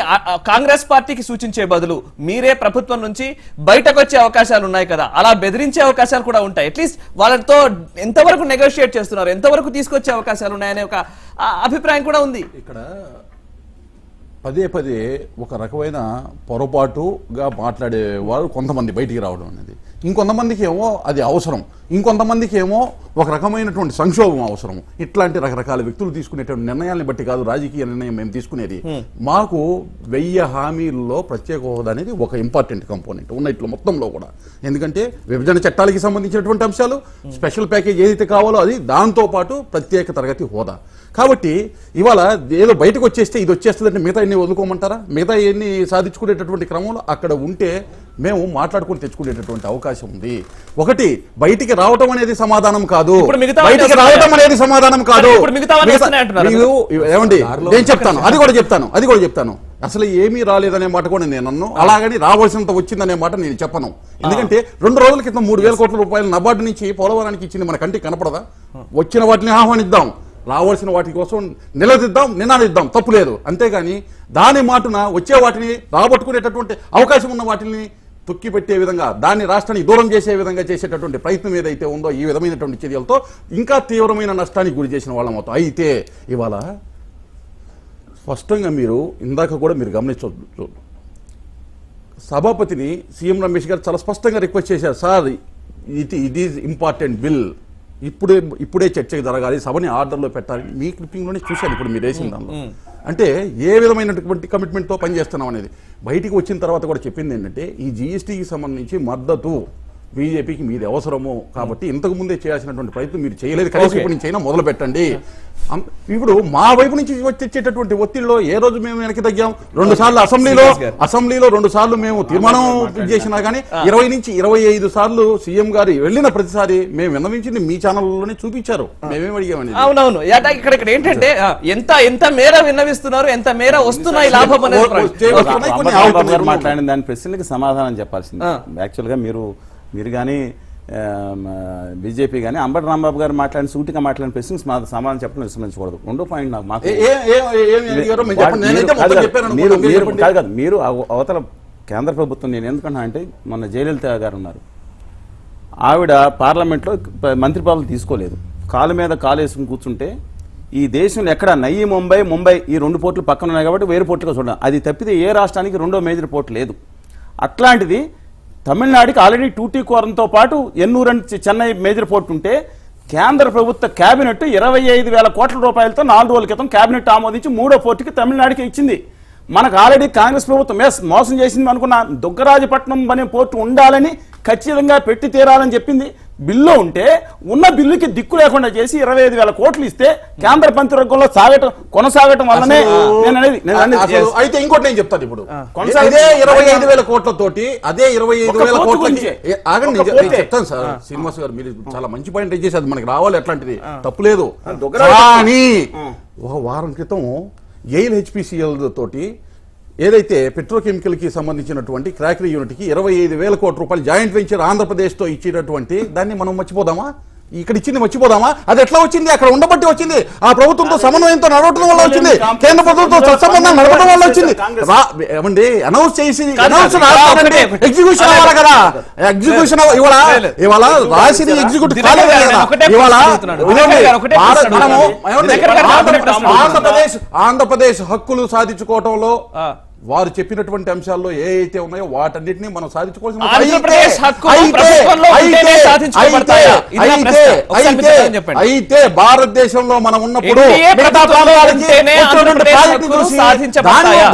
కాంగ్రెస్ పార్టీకి సూచించే బదులు మీరే ప్రభుత్వం నుంచి బయటకు వచ్చే అవకాశాలు ఉన్నాయి కదా, అలా బెదిరించే అవకాశాలు కూడా ఉంటాయి. అట్లీస్ట్ వాళ్ళతో ఎంతవరకు నెగోషియేట్ చేస్తున్నారు, ఎంతవరకు తీసుకొచ్చే అవకాశాలు ఉన్నాయనే ఒక అభిప్రాయం కూడా ఉంది. ఇక్కడ పదే పదే ఒక రకమైన పొరపాటుగా మాట్లాడేవారు కొంతమంది బయటికి రావడం అనేది, ఇంకొంతమందికి ఏమో అది అవసరం, ఇంకొంతమందికి ఏమో ఒక రకమైనటువంటి సంక్షోభం అవసరం. ఇట్లాంటి రకరకాల వ్యక్తులు తీసుకునేటువంటి నిర్ణయాలను బట్టి కాదు రాజకీయ నిర్ణయం మేము తీసుకునేది. మాకు 1000 హామీల్లో ప్రత్యేక హోదా అనేది ఒక ఇంపార్టెంట్ కంపోనెంట్ ఉన్న ఇట్లా మొత్తంలో కూడా. ఎందుకంటే విభజన చట్టాలకి సంబంధించినటువంటి అంశాలు, స్పెషల్ ప్యాకేజ్ ఏదైతే కావాలో అది, దాంతో పాటు ప్రత్యేక తరగతి హోదా. కాబట్టి ఇవాళ ఏదో బయటకు వచ్చేస్తే ఇది వచ్చేస్తుందంటే మిగతా ఎన్ని వదులుకోమంటారా? మిగతా ఎన్ని సాధించుకునేటటువంటి క్రమంలో అక్కడ ఉంటే మేము మాట్లాడుకుని తెచ్చుకునేటటువంటి అవకాశం ఉంది. ఒకటి బయటికి రావటం అనేది సమాధానం కాదు, బయటికి రావటం అనేది సమాధానం కాదు. ఏమండి నేను చెప్తాను, అది కూడా చెప్తాను. అసలు ఏమీ రాలేదనే మాట కూడా నేను అన్ను, అలాగని రావాల్సినంత వచ్చిందనే మాట నేను చెప్పను. ఎందుకంటే 2 రోజుల క్రితం 3000 కోట్ల రూపాయలు నబార్డు నుంచి పోలవరానికి ఇచ్చింది మన కంటికి కనపడదా? వచ్చిన వాటిని ఆహ్వానిద్దాం, రావాల్సిన వాటి కోసం నినాదిద్దాం, తప్పు లేదు. అంతేగాని దాని మాటున వచ్చే వాటిని రాబట్టుకునేటటువంటి అవకాశం ఉన్న వాటిని తొక్కి పెట్టే విధంగా, దాన్ని రాష్ట్రానికి దూరం చేసే విధంగా చేసేటటువంటి ప్రయత్నం ఏదైతే ఉందో, ఈ విధమైనటువంటి చర్యలతో ఇంకా తీవ్రమైన నష్టానికి గురి చేసిన వాళ్ళం అవుతాం. అయితే ఇవాళ స్పష్టంగా మీరు ఇందాక కూడా మీరు గమనించవచ్చు, సభాపతిని సీఎం రమేష్ గారు చాలా స్పష్టంగా రిక్వెస్ట్ చేశారు, sir it is important bill, ఇప్పుడే చర్చకు జరగాలి, సభని ఆర్డర్లో పెట్టాలి. మీ క్లిప్పింగ్లోనే చూశాను ఇప్పుడు మీరు వేసిన దానిలో. అంటే ఏ విధమైనటువంటి కమిట్మెంట్తో పనిచేస్తున్నాం అనేది బయటికి వచ్చిన తర్వాత కూడా చెప్పింది ఏంటంటే, ఈ జీఎస్టీకి సంబంధించి మద్దతు బీజేపీకి మీది అవసరము కాబట్టి ఇంతకు ముందే చేయాల్సినటువంటి ప్రయత్నం మీరు చేయలేదు, కనీసం ఇప్పటి నుంచి అయినా మొదలు పెట్టండి. ఇప్పుడు మా వైపు నుంచి వచ్చేటటువంటి ఒత్తిడిలో ఏ రోజు మేము వెనక్కి తగ్గాం? 2 సార్లు అసెంబ్లీలో 2 సార్లు మేము తీర్మానం చేసినా కానీ 20 నుంచి 25 సార్లు సీఎం గారు వెళ్ళిన ప్రతిసారి మేము విన్నవించింది మీ ఛానల్లోనే చూపించారు. మేమేం అడిగామని. అవునవును, ఇక్కడ ఏంటంటే ఎంత మేర విన్నవిస్తున్నారు, ఎంత మేర వస్తున్నాయి లాభం అనేది మాట్లాడిన దాని ప్రశ్నలకు సమాధానం చెప్పాల్సింది. యాక్చువల్గా మీరు కానీ బీజేపీ కానీ అంబటి రాంబాబు గారు మాట్లాడిన సూటిగా మాట్లాడిన ప్రశ్నకు సమాధానం చెప్పడం విస్మరించకూడదు. 2వ పాయింట్ నాకు మాకు మీరు అవతల కేంద్ర ప్రభుత్వం, నేను ఎందుకన్నా అంటే మొన్న జయలలిత గారు ఉన్నారు, ఆవిడ పార్లమెంట్లో మంత్రి పదవులు తీసుకోలేదు, కాలు మీద కాలు వేసుకుని కూర్చుంటే ఈ దేశంలో ఎక్కడ నయ్యి ముంబై ఈ 2 పోర్టులు పక్కన ఉన్నాయి కాబట్టి వేరే పోర్టుగా చూడడం, అది తప్పితే ఏ రాష్ట్రానికి 2వ మేజర్ పోర్టు లేదు. అట్లాంటిది తమిళనాడుకి ఆల్రెడీ టూటీకోరంతో పాటు ఎన్నూరు చెన్నై మేజర్ పోర్ట్ ఉంటే కేంద్ర ప్రభుత్వ కేబినెట్ 25,000 కోట్ల రూపాయలతో 4 రోజుల క్రితం కేబినెట్ ఆమోదించి 3వ పోర్టుకి తమిళనాడుకి ఇచ్చింది. మనకు ఆల్రెడీ కాంగ్రెస్ ప్రభుత్వం మోసం చేసింది అనుకున్న దుగ్గరాజపట్నం అనే పోర్టు ఉండాలని ఖచ్చితంగా పెట్టి తీరాలని చెప్పింది. బిల్లు ఉంటే ఉన్న బిల్లుకి దిక్కు లేకుండా చేసి 25,000 కోట్లు ఇస్తే కేంద్ర మంత్రివర్గంలో కొనసాగటం వల్లనే అయితే ఇంకోటి నేను చెప్తాను. ఇప్పుడు అదే 25,000 కోట్లతోటి అదే 25,000 కోట్లకి ఆగండి చెప్తాను సార్. శ్రీనివాస్ గారు మీరు చాలా మంచి పాయింట్ చేసి అది మనకి రావాలి, అట్లాంటిది తప్పులేదు. కానీ ఒక వారం క్రితం ఎయిల్ హెచ్పిసిఎల్ తోటి ఏదైతే పెట్రోకెమికల్ కి సంబంధించినటువంటి క్రాకరీ యూనిట్ కి 25,000 కోట్ల రూపాయలు జాయింట్ వెంచర్ ఆంధ్రప్రదేశ్ తో ఇచ్చినటువంటి దాన్ని మనం మర్చిపోదామా? ఇక్కడ ఇచ్చింది మర్చిపోదామా? అది ఎట్లా వచ్చింది? అక్కడ ఉండబట్టి వచ్చింది. ఆ ప్రభుత్వంతో సమన్వయంతో నడవడం వల్ల వచ్చింది. కేంద్ర ప్రభుత్వంతో సత్సంబంధం నడవడం వల్ల వచ్చింది. ఏమండి అనౌన్స్ చేసి ఎగ్జిక్యూషన్ అవ్వాలి కదా. ఎగ్జిక్యూషన్ ఇవాళ రాసింది ఎగ్జిక్యూటివ్ కాలేదు కదా. ఇవాళ ఆంధ్రప్రదేశ్ హక్కులు సాధించుకోవటంలో వారు చెప్పినటువంటి అంశాల్లో ఏ అయితే ఉన్నాయో వాటన్నిటిని మనం సాధించుకోవాల్సిన అయితే భారతదేశంలో మనం ఉన్నప్పుడు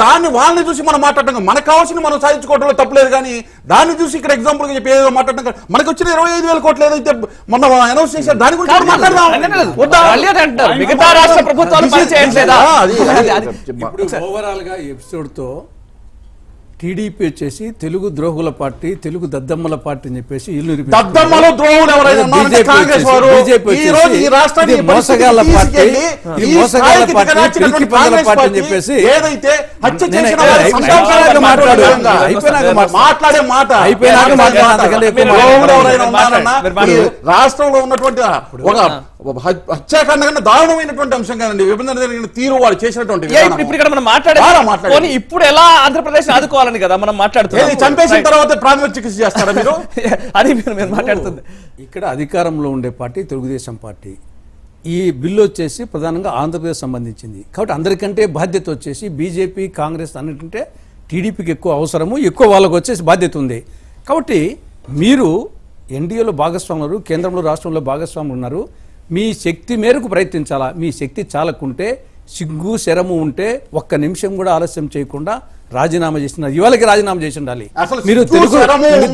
దాన్ని వాళ్ళని చూసి మనం మాట్లాడటం, మనకు కావాల్సింది మనం సాధించుకోవడంలో తప్పలేదు. కానీ దాన్ని చూసి ఇక్కడ ఎగ్జాంపుల్ గా చెప్పి ఏదో మాట్లాడటం, మనకు వచ్చిన 25,000 కోట్లు ఏదైతే మొన్న అనౌన్స్ చేశారు దాని గురించి మాట్లాడదాం. ఓవరాల్ గా ఎపిసోడ్ తో టీడీపీ వచ్చేసి తెలుగు ద్రోహుల పార్టీ, తెలుగు దద్దమ్మల పార్టీ అని చెప్పేసి ఇల్లు మోసగాళ్ళ పార్టీ, మోసగాళ్ళ పార్టీ, పిరికి పందల పార్టీ అని చెప్పేసి రాష్ట్రంలో ఉన్నటువంటి ఒక హత్యాకాండ దారుణమైనటువంటి అంశం కాదండి. విభజన జరిగిన తీరు వాళ్ళు చేసినటువంటి ఇప్పుడు ఎలా ఆంధ్రప్రదేశ్ ఆదుకోవాలని కదా మనం మాట్లాడుతున్నాం. చంపేసిన తర్వాత ప్రాథమిక చికిత్స చేస్తారా మీరు? అది మీరు మాట్లాడుతుంది. ఇక్కడ అధికారంలో ఉండే పార్టీ తెలుగుదేశం పార్టీ. ఈ బిల్లు వచ్చేసి ప్రధానంగా ఆంధ్రప్రదేశ్ సంబంధించింది కాబట్టి అందరికంటే బాధ్యత వచ్చేసి బీజేపీ, కాంగ్రెస్ అన్నింటే టీడీపీకి ఎక్కువ అవసరము, ఎక్కువ వాళ్ళకు వచ్చేసి బాధ్యత ఉంది. కాబట్టి మీరు ఎన్డీఏలో భాగస్వాములు, కేంద్రంలో రాష్ట్రంలో భాగస్వాములు ఉన్నారు. మీ శక్తి మేరకు ప్రయత్నించాలా. మీ శక్తి చాలకుంటే, సిగ్గు శరము ఉంటే ఒక్క నిమిషం కూడా ఆలస్యం చేయకుండా రాజీనామా చేస్తున్నారు. ఇవాళకి రాజీనామా చేసి ఉండాలి. మీరు తెలుగు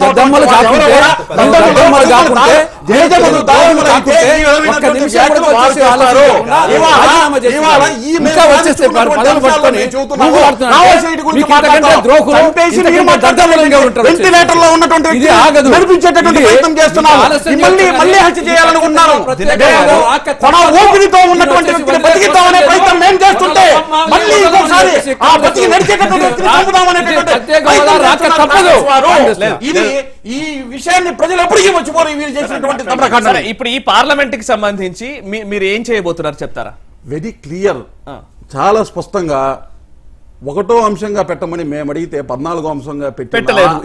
దద్దమ్మలు కాకుంటే ఈ విషయాన్ని ప్రజలు ఎప్పటికీ మర్చిపోరు. ఇప్పుడు ఈ పార్లమెంట్ కి సంబంధించి మీరు ఏం చేయబోతున్నారు చెప్తారా? వెరీ క్లియర్, చాలా స్పష్టంగా 1వ అంశంగా పెట్టమని మేము అడిగితే 14వ అంశంగా పెట్టలేదు.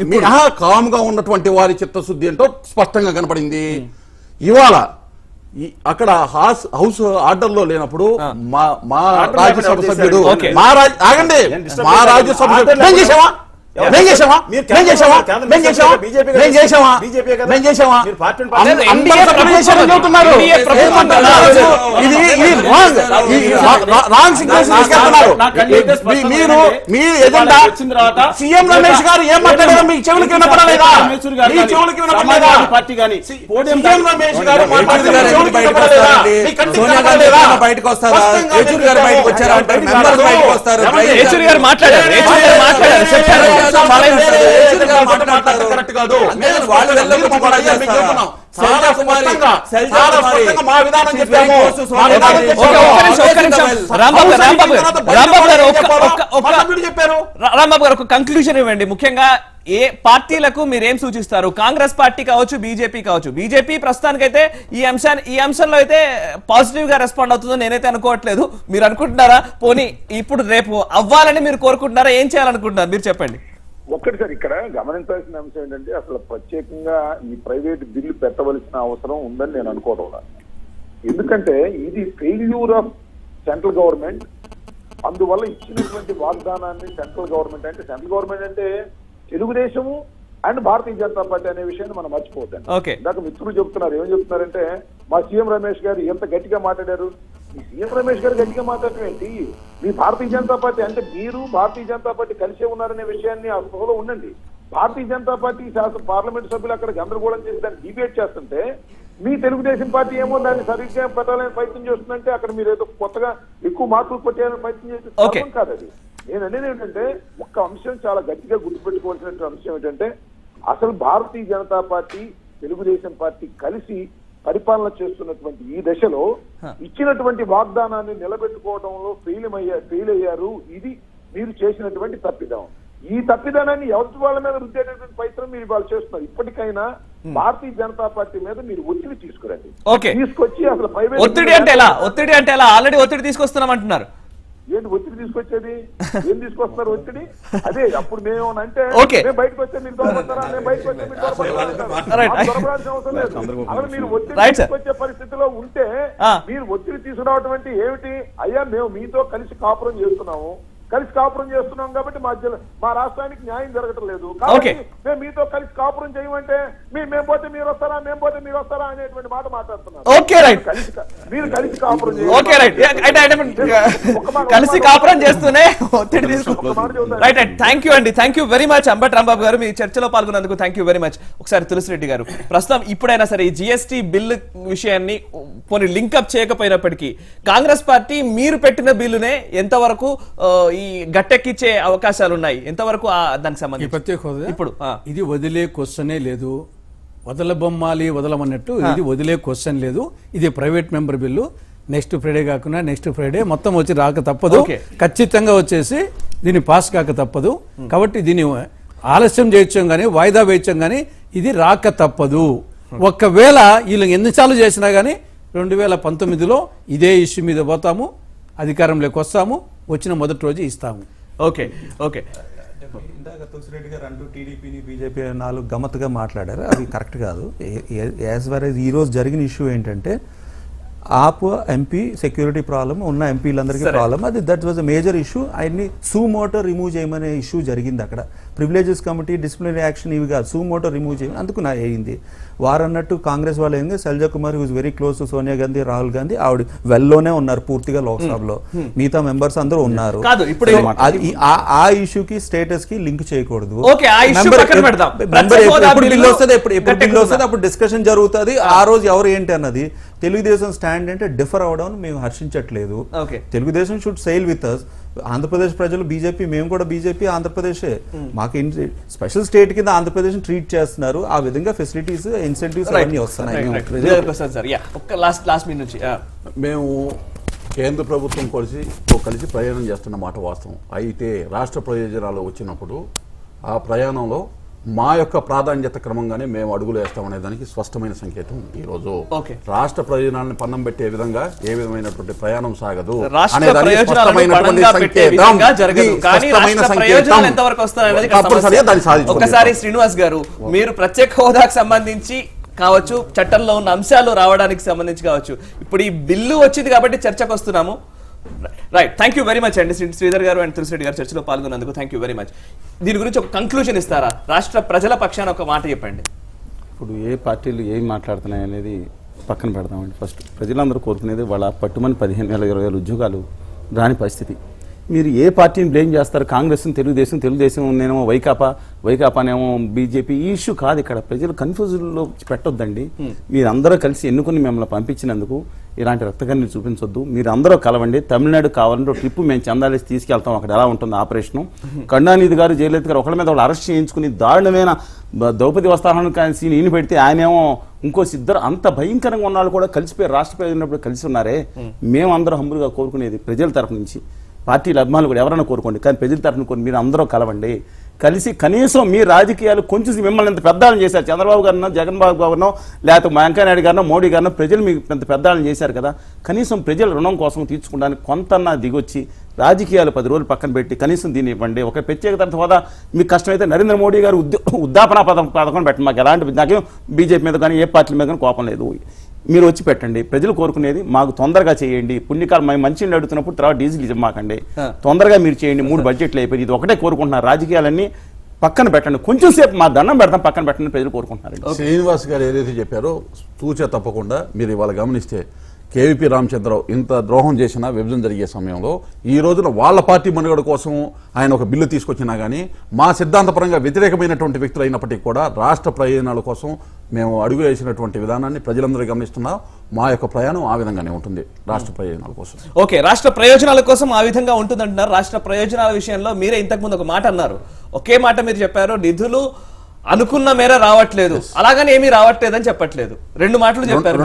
కామ్ గా ఉన్నటువంటి వారి చిత్తశుద్ధి ఏంటో స్పష్టంగా కనపడింది. ఇవాళ అక్కడ హౌస్ ఆర్డర్ లో లేనప్పుడు మా రాజ్యసభ సభ్యుడు ఆగండి, మా రాజ్యసభ సీఎం రమేష్ గారు ఏం మాట్లాడారో మీకు చెవులకి వినపడలేదా? బయటకు వస్తారా? యేచూరి గారు బయటకు వచ్చారా? మెంబర్స్ బయటకు వస్తారు. యేచూరి గారు మాట్లాడారు. కరెక్ట్ కాదు. మా విధానం చెప్పాము. రాంబాబు గారు ఒక కంక్లూజన్ ఇవ్వండి. ముఖ్యంగా ఏ పార్టీలకు మీరేం సూచిస్తారు? కాంగ్రెస్ పార్టీ కావచ్చు, బీజేపీ కావచ్చు. బీజేపీ ప్రస్తుతానికైతే ఈ అంశంలో అయితే పాజిటివ్ గా రెస్పాండ్ అవుతుందో నేనైతే అనుకోవట్లేదు. మీరు అనుకుంటున్నారా? పోనీ ఇప్పుడు రేపు అవ్వాలని మీరు కోరుకుంటున్నారా? ఏం చేయాలనుకుంటున్నారు మీరు చెప్పండి. ఒక్కటి సార్, ఇక్కడ గమనించాల్సిన అంశం ఏంటంటే అసలు ప్రత్యేకంగా ఈ ప్రైవేట్ బిల్లు పెట్టవలసిన అవసరం ఉందని నేను అనుకోవడం. ఎందుకంటే ఇది ఫెయిల్యూర్ ఆఫ్ సెంట్రల్ గవర్నమెంట్. అందువల్ల ఇచ్చినటువంటి వాగ్దానాన్ని సెంట్రల్ గవర్నమెంట్ అంటే తెలుగుదేశము అండ్ భారతీయ జనతా పార్టీ అనే విషయాన్ని మనం మర్చిపోతాం. ఇందాక మిత్రులు చెప్తున్నారు, ఏం చెప్తున్నారంటే మా సీఎం రమేష్ గారు ఎంత గట్టిగా మాట్లాడారు. ఈ సీఎం రమేష్ గారు గట్టిగా మాట్లాడటం ఏంటి? మీ భారతీయ జనతా పార్టీ అంటే మీరు భారతీయ జనతా పార్టీ కలిసే ఉన్నారనే విషయాన్ని ఆ స్పృహలో ఉండండి. భారతీయ జనతా పార్టీ పార్లమెంట్ సభ్యులు అక్కడ గందరగోళం చేసి దాన్ని డిబేట్ చేస్తుంటే మీ తెలుగుదేశం పార్టీ ఏమో దాన్ని సరిగ్గా పెట్టాలని ప్రయత్నం చేస్తుందంటే అక్కడ మీరు ఏదో కొత్తగా ఎక్కువ మార్కులు కొట్టేయాలని ప్రయత్నం చేస్తే కాదు అది. నేను అనేది ఏంటంటే ఒక్క అంశం చాలా గట్టిగా గుర్తుపెట్టుకోవాల్సిన అంశం ఏంటంటే అసలు భారతీయ జనతా పార్టీ తెలుగుదేశం పార్టీ కలిసి పరిపాలన చేస్తున్నటువంటి ఈ దశలో ఇచ్చినటువంటి వాగ్దానాన్ని నిలబెట్టుకోవడంలో ఫెయిల్ అయ్యారు. ఇది మీరు చేసినటువంటి తప్పిదం. ఈ తప్పిదానాన్ని ఎవరి వాళ్ళ మీద రుద్దేటటువంటి ప్రయత్నం మీరు వాళ్ళు చేస్తున్నారు. ఇప్పటికైనా భారతీయ జనతా పార్టీ మీద మీరు ఒత్తిడి తీసుకురండి. తీసుకొచ్చి అసలు ఒత్తిడి అంటే ఎలా? ఆల్రెడీ ఒత్తిడి తీసుకొస్తున్నాం అంటున్నారు. ఏంటి ఒత్తిడి తీసుకొచ్చేది? ఏం తీసుకొస్తున్నారు ఒత్తిడి? అదే అప్పుడు మేము అంటే మేము బయటకు వస్తే మీరు దొరకబడతారా, మేము బయటకు వస్తే మీరు దొరకబడాల్సిన అవసరం లేదు. అసలు మీరు ఒత్తిడి తీసుకొచ్చే పరిస్థితిలో ఉంటే మీరు ఒత్తిడి తీసుకురావటం అంటే ఏమిటి? అయ్యా మేము మీతో కలిసి కాపురం చేస్తున్నాం కాబట్టి మా రాష్ట్రానికి న్యాయం జరగటం లేదు కాబట్టి మేము మీతో కలిసి కాపురం చేయమంటే మేము పోతే మీరు వస్తారా, మేము పోతే మీరు వస్తారా అనేటువంటి మాట మాట్లాడుతున్నారు. మీరు కలిసి కాపురం కలిసి కాపురం చేస్తూనే ఒత్తిడి తీసుకుంటారు. థ్యాంక్ యూ అండి. Thank you very much Ambati Rambabu గారు. మీ చర్చలో పాల్గొన్నందుకు థ్యాంక్ యూ వెరీ మచ్. ఒకసారి తులసిరెడ్డి గారు, ప్రస్తుతం ఇప్పుడైనా సరే ఈ జిఎస్టీ బిల్లు విషయాన్ని పోనీ లింకప్ చేయకపోయినప్పటికీ కాంగ్రెస్ పార్టీ మీరు పెట్టిన బిల్లునే ఎంతవరకు ఈ గట్టెక్కిచ్చే అవకాశాలు ఉన్నాయి? ఎంతవరకు దానికి సంబంధించి ప్రత్యేక హోదా ఇప్పుడు ఇది వదిలే క్వశ్చనే లేదు. వదలబొమ్మాలి వదలమన్నట్టు ఇది వదిలే క్వశ్చన్ లేదు. ఇది private member bill. Next Friday కాకుండా నెక్స్ట్ ఫ్రైడే మొత్తం వచ్చి రాక తప్పదు. ఖచ్చితంగా వచ్చేసి దీన్ని పాస్ కాక తప్పదు. కాబట్టి దీన్ని ఆలస్యం చేయొచ్చాం కానీ వాయిదా వేయచ్చాం కానీ ఇది రాక తప్పదు. ఒక్కవేళ వీళ్ళు ఎన్నిసార్లు చేసినా కానీ 2019లో ఇదే ఇష్యూ మీద పోతాము, అధికారంలోకి వస్తాము, వచ్చిన మొదటి రోజు ఇస్తాము. ఇందాక తులసిరెడ్డి గారు అంటూ టీడీపీని బీజేపీ 4 గమ్మత్తుగా మాట్లాడారు. అది కరెక్ట్ కాదు. యాజ్ ఫర్ యాజ్ ఈ రోజు జరిగిన ఇష్యూ ఏంటంటే ఆప్ ఎంపీ సెక్యూరిటీ ప్రాబ్లమ్ ఉన్న ఎంపీలందరికీ ప్రాబ్లమ్. అది that was a major issue. ఆయన్ని సూ మోటో రిమూవ్ చేయమనే ఇష్యూ జరిగింది అక్కడ. ప్రివిలేజెస్ కమిటీ డిసిప్లినరీ యాక్షన్ ఇవి కాదు, సూ మోటో రిమూవ్ చేయమని అందుకు అయింది. వారన్నట్టు కాంగ్రెస్ వాళ్ళు ఏంది Shailaja Kumar whose very close to Sonia Gandhi, Rahul Gandhi. ఆవిడ వెల్లోనే ఉన్నారు పూర్తిగా లోక్సభలో. మిగతా మెంబర్స్ అందరూ ఉన్నారు. ఆ ఇష్యూకి స్టేటస్ కి లింక్ చేయకూడదు. ఎప్పుడు బిల్లు వస్తుంది అప్పుడు డిస్కషన్ జరుగుతుంది. ఆ రోజు ఎవరు ఏంటి అన్నది. తెలుగుదేశం స్టాండ్ అంటే డిఫర్ అవడం మేము హర్షించట్లేదు. Telugu Desam should sail with us. Andhra Pradesh ప్రజలు బీజేపీ, మేము కూడా బీజేపీ, ఆంధ్రప్రదేశే. మాకు స్పెషల్ స్టేట్ కింద ఆంధ్రప్రదేశ్ ట్రీట్ చేస్తున్నారు. ఆ విధంగా ఫెసిలిటీస్, ఇన్సెంటివ్స్ అన్ని వస్తున్నాయి. మేము కేంద్ర ప్రభుత్వం కలిసి ప్రయాణం చేస్తున్న మాట వాస్తవం. అయితే రాష్ట్ర ప్రయోజనాలు వచ్చినప్పుడు ఆ ప్రయాణంలో మా యొక్క ప్రాధాన్యత క్రమంగానే మేము అడుగులు వేస్తామనే దానికి స్పష్టమైన సంకేతం ఈ రోజు. రాష్ట్ర ప్రయోజనాలను పన్నం పెట్టే విధంగా ఏ విధమైనటువంటి ప్రయాణం సాగదు అనే దానికి స్పష్టమైనటువంటి సంకేతం. ఒకసారి శ్రీనివాస్ గారు, మీరు ప్రత్యేక హోదాకు సంబంధించి కావచ్చు, చట్టంలో ఉన్న అంశాలు రావడానికి సంబంధించి కావచ్చు, ఇప్పుడు ఈ బిల్లు వచ్చింది కాబట్టి చర్చకు వస్తున్నాము. Right, thank you very much అండి శ్రీధర్ గారు అండ్ తులసిరెడ్డి గారు చర్చలో పాల్గొన్నందుకు థ్యాంక్ యూ వెరీ మచ్. దీని గురించి ఒక కంక్లూజన్ ఇస్తారా? రాష్ట్ర ప్రజల పక్షాన ఒక మాట చెప్పండి. ఇప్పుడు ఏ పార్టీలు ఏం మాట్లాడుతున్నాయి అనేది పక్కన పెడదామండి. ఫస్ట్ ప్రజలందరూ కోరుకునేది వాళ్ళ పట్టుమని 15,000-20,000 ఉద్యోగాలు రాని పరిస్థితి. మీరు ఏ పార్టీని బ్లేమ్ చేస్తారు? కాంగ్రెస్, తెలుగుదేశం నేనేమో వైకాపానేమో బీజేపీ. ఈ ఇష్యూ కాదు ఇక్కడ. ప్రజలు కన్ఫ్యూజన్లో పెట్టొద్దండి. మీరందరూ కలిసి ఎన్నుకుని మిమ్మల్ని పంపించినందుకు ఇలాంటి రక్తకన్నీరు చూపించొద్దు. మీరు అందరూ కలవండి. తమిళనాడు కావాలంటే ఒక ట్రిప్ మేము చందాలేసి తీసుకెళ్తాం. అక్కడ ఎలా ఉంటుంది ఆపరేషను. కరుణానిధి గారు, జయలలిత గారు ఒకళ్ళ మీద వాళ్ళు అరెస్ట్ చేయించుకుని దారుణమైన ద్రౌపది వస్త్రాలను కానీ ఈయన పెడితే ఆయనేమో ఇద్దరు అంత భయంకరంగా ఉన్న వాళ్ళు కూడా కలిసిపోయి రాష్ట్ర ప్రజలు కలిసి ఉన్నారే. మేమందరూ హంబులుగా కోరుకునేది ప్రజల తరఫు నుంచి, పార్టీల అభిమానులు కూడా ఎవరైనా కోరుకోండి, కానీ ప్రజల తరఫున మీరు అందరూ కలవండి. కలిసి కనీసం మీ రాజకీయాలు కొంచెం మిమ్మల్ని ఇంత పెద్దాలను చేశారు. చంద్రబాబు గారినో, జగన్బాబు గారినో, లేకపోతే వెంకయ్యనాయుడు గారినో, మోడీ గారినో ప్రజలు మీకు ఇంత పెద్దాలను చేశారు కదా. కనీసం ప్రజల రుణం కోసం తీర్చుకోవడానికి కొంతన్నా దిగొచ్చి రాజకీయాలు 10 రోజులు పక్కన పెట్టి కనీసం దీన్ని ఇవ్వండి. ఒక ప్రత్యేక హోదా మీకు కష్టమైతే నరేంద్ర మోడీ గారు ఉద్దాపన పథకం పెట్టండి. మాకు ఎలాంటి నాకేం బీజేపీ మీద కానీ ఏ పార్టీల మీద కానీ కోపం లేదు. మీరు వచ్చి పెట్టండి. ప్రజలు కోరుకునేది మాకు తొందరగా చేయండి. పుణ్యకాలం మేము మంచిని అడుగుతున్నప్పుడు తర్వాత డీజిల్ ఇవ్వమాకండి. తొందరగా మీరు చేయండి. 3 బడ్జెట్లు అయిపోయి ఇది ఒకటే కోరుకుంటున్నారు. రాజకీయాలన్నీ పక్కన పెట్టండి. కొంచెం సేపు మా దండం పెడతాం, పక్కన పెట్టండి ప్రజలు కోరుకుంటున్నారు. శ్రీనివాస్ గారు ఏదైతే చెప్పారో తూచా తప్పకుండా మీరు ఇవాళ గమనిస్తే కేవీపీ రామచంద్రరావు ఇంత ద్రోహం చేసినా విభజన జరిగే సమయంలో ఈ రోజున వాళ్ళ పార్టీ మనుగడ కోసం ఆయన ఒక బిల్లు తీసుకొచ్చినా కానీ మా సిద్ధాంతపరంగా వ్యతిరేకమైనటువంటి వ్యక్తులు అయినప్పటికీ కూడా రాష్ట్ర ప్రయోజనాల కోసం మేము అడుగు వేసినటువంటి విధానాన్ని ప్రజలందరూ గమనిస్తున్నాం. మా యొక్క ప్రయాణం ఆ విధంగానే ఉంటుంది రాష్ట్ర ప్రయోజనాల కోసం. ఓకే, రాష్ట్ర ప్రయోజనాల కోసం ఆ విధంగా ఉంటుంది అంటున్నారు. రాష్ట్ర ప్రయోజనాల విషయంలో మీరే ఇంతకుముందు ఒక మాట అన్నారు. ఒకే మాట మీరు చెప్పారు, నిధులు అనుకున్న మేర రావట్లేదు, అలాగని ఏమీ రావట్లేదని చెప్పట్లేదు. 2 మాటలు చెప్పారు.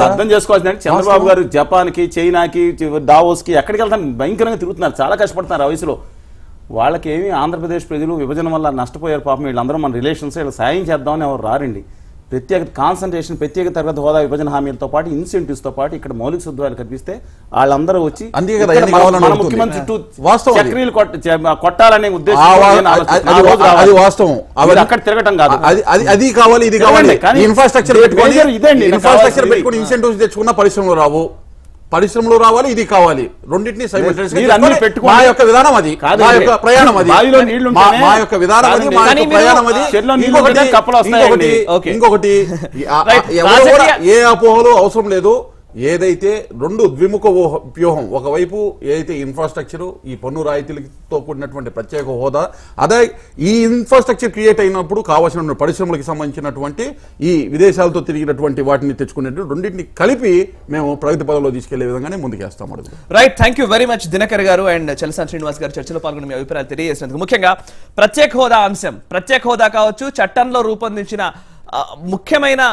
అర్థం చేసుకోవాల్సింది చంద్రబాబు గారు జపాన్ కి, చైనాకి, దావోస్ కి ఎక్కడికి వెళ్తాను భయంకరంగా తిరుగుతున్నారు. చాలా కష్టపడుతున్నారు ఆ వయసులో. వాళ్ళకి ఏమి ఆంధ్రప్రదేశ్ ప్రజలు విభజన వల్ల నష్టపోయారు పాపం. వీళ్ళందరూ మన రిలేషన్స్ వీళ్ళు సాయం చేద్దామని ఎవరు రారండి. ప్రత్యేక కాన్సన్ట్రేషన్, ప్రత్యేక తరగతి హోదా విభజన హామీలతో పాటు ఇన్సెంటివ్స్ తో పాటు ఇక్కడ మౌలిక సదుపాయాలు కల్పిస్తే వాళ్ళందరూ వచ్చి ముఖ్యమంత్రి చుట్టూ చక్రీలు కొట్టాలనే ఉద్దేశం అక్కడ తిరగటం కాదు. అది కావాలి, ఇది కావాలి. ఇన్ఫ్రాస్ట్రక్చర్ పెట్టుకుని ఇన్సెంటివ్స్ తెచ్చుకున్న పరిశ్రమలు రావు. పరిశ్రమలు రావాలి, ఇది కావాలి. రెండింటినీ మా యొక్క విధానం అది, మా యొక్క ప్రయాణం అది, మా యొక్క విధానం అది, మా యొక్క ప్రయాణం అది. ఇంకొకటి ఏ అపోహలు అవసరం లేదు. ఏదైతే 2 ద్విముఖ వ్యూహం, ఒకవైపు ఏదైతే ఇన్ఫ్రాస్ట్రక్చర్, ఈ పన్ను రాయితీలతో కూడినటువంటి ప్రత్యేక హోదా, అదే ఈ ఇన్ఫ్రాస్ట్రక్చర్ క్రియేట్ అయినప్పుడు కావాల్సిన పరిశ్రమలకు సంబంధించినటువంటి ఈ విదేశాలతో తిరిగినటువంటి వాటిని తెచ్చుకునేటువంటి రెండింటిని కలిపి మేము ప్రగతి పదంలో తీసుకెళ్లే విధంగానే ముందుకేస్తాం. Right, thank you very much Dinakar గారు అండ్ చలసాని శ్రీనివాస్ గారు చర్చలో పాల్గొని మీ అభిప్రాయాలు తెలియజేసినందుకు. ముఖ్యంగా ప్రత్యేక హోదా అంశం, ప్రత్యేక హోదా కావచ్చు, చట్టంలో రూపొందించిన ముఖ్యమైన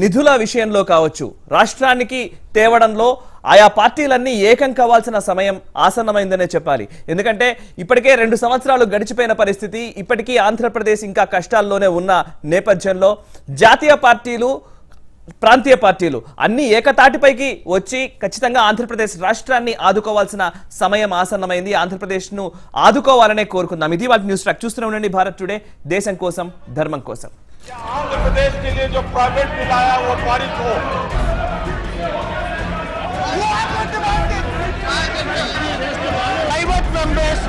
నిధుల విషయంలో కావచ్చు, రాష్ట్రానికి తేవడంలో ఆయా పార్టీలన్నీ ఏకం కావాల్సిన సమయం ఆసన్నమైందనే చెప్పాలి. ఎందుకంటే ఇప్పటికే 2 సంవత్సరాలు గడిచిపోయిన పరిస్థితి, ఇప్పటికీ ఆంధ్రప్రదేశ్ ఇంకా కష్టాల్లోనే ఉన్న నేపథ్యంలో జాతీయ పార్టీలు, ప్రాంతీయ పార్టీలు అన్ని ఏకతాటిపైకి వచ్చి ఖచ్చితంగా ఆంధ్రప్రదేశ్ రాష్ట్రాన్ని ఆదుకోవాల్సిన సమయం ఆసన్నమైంది. ఆంధ్రప్రదేశ్ ను ఆదుకోవాలనే కోరుకుందాం. ఇది వాళ్ళ న్యూస్ ట్రాక్. చూస్తూనే ఉండండి భారత్ టుడే, దేశం కోసం, ధర్మం కోసం. आंध्र प्रदेश के लिए जो प्राइवेट बिल आया वो पारित हो। Private members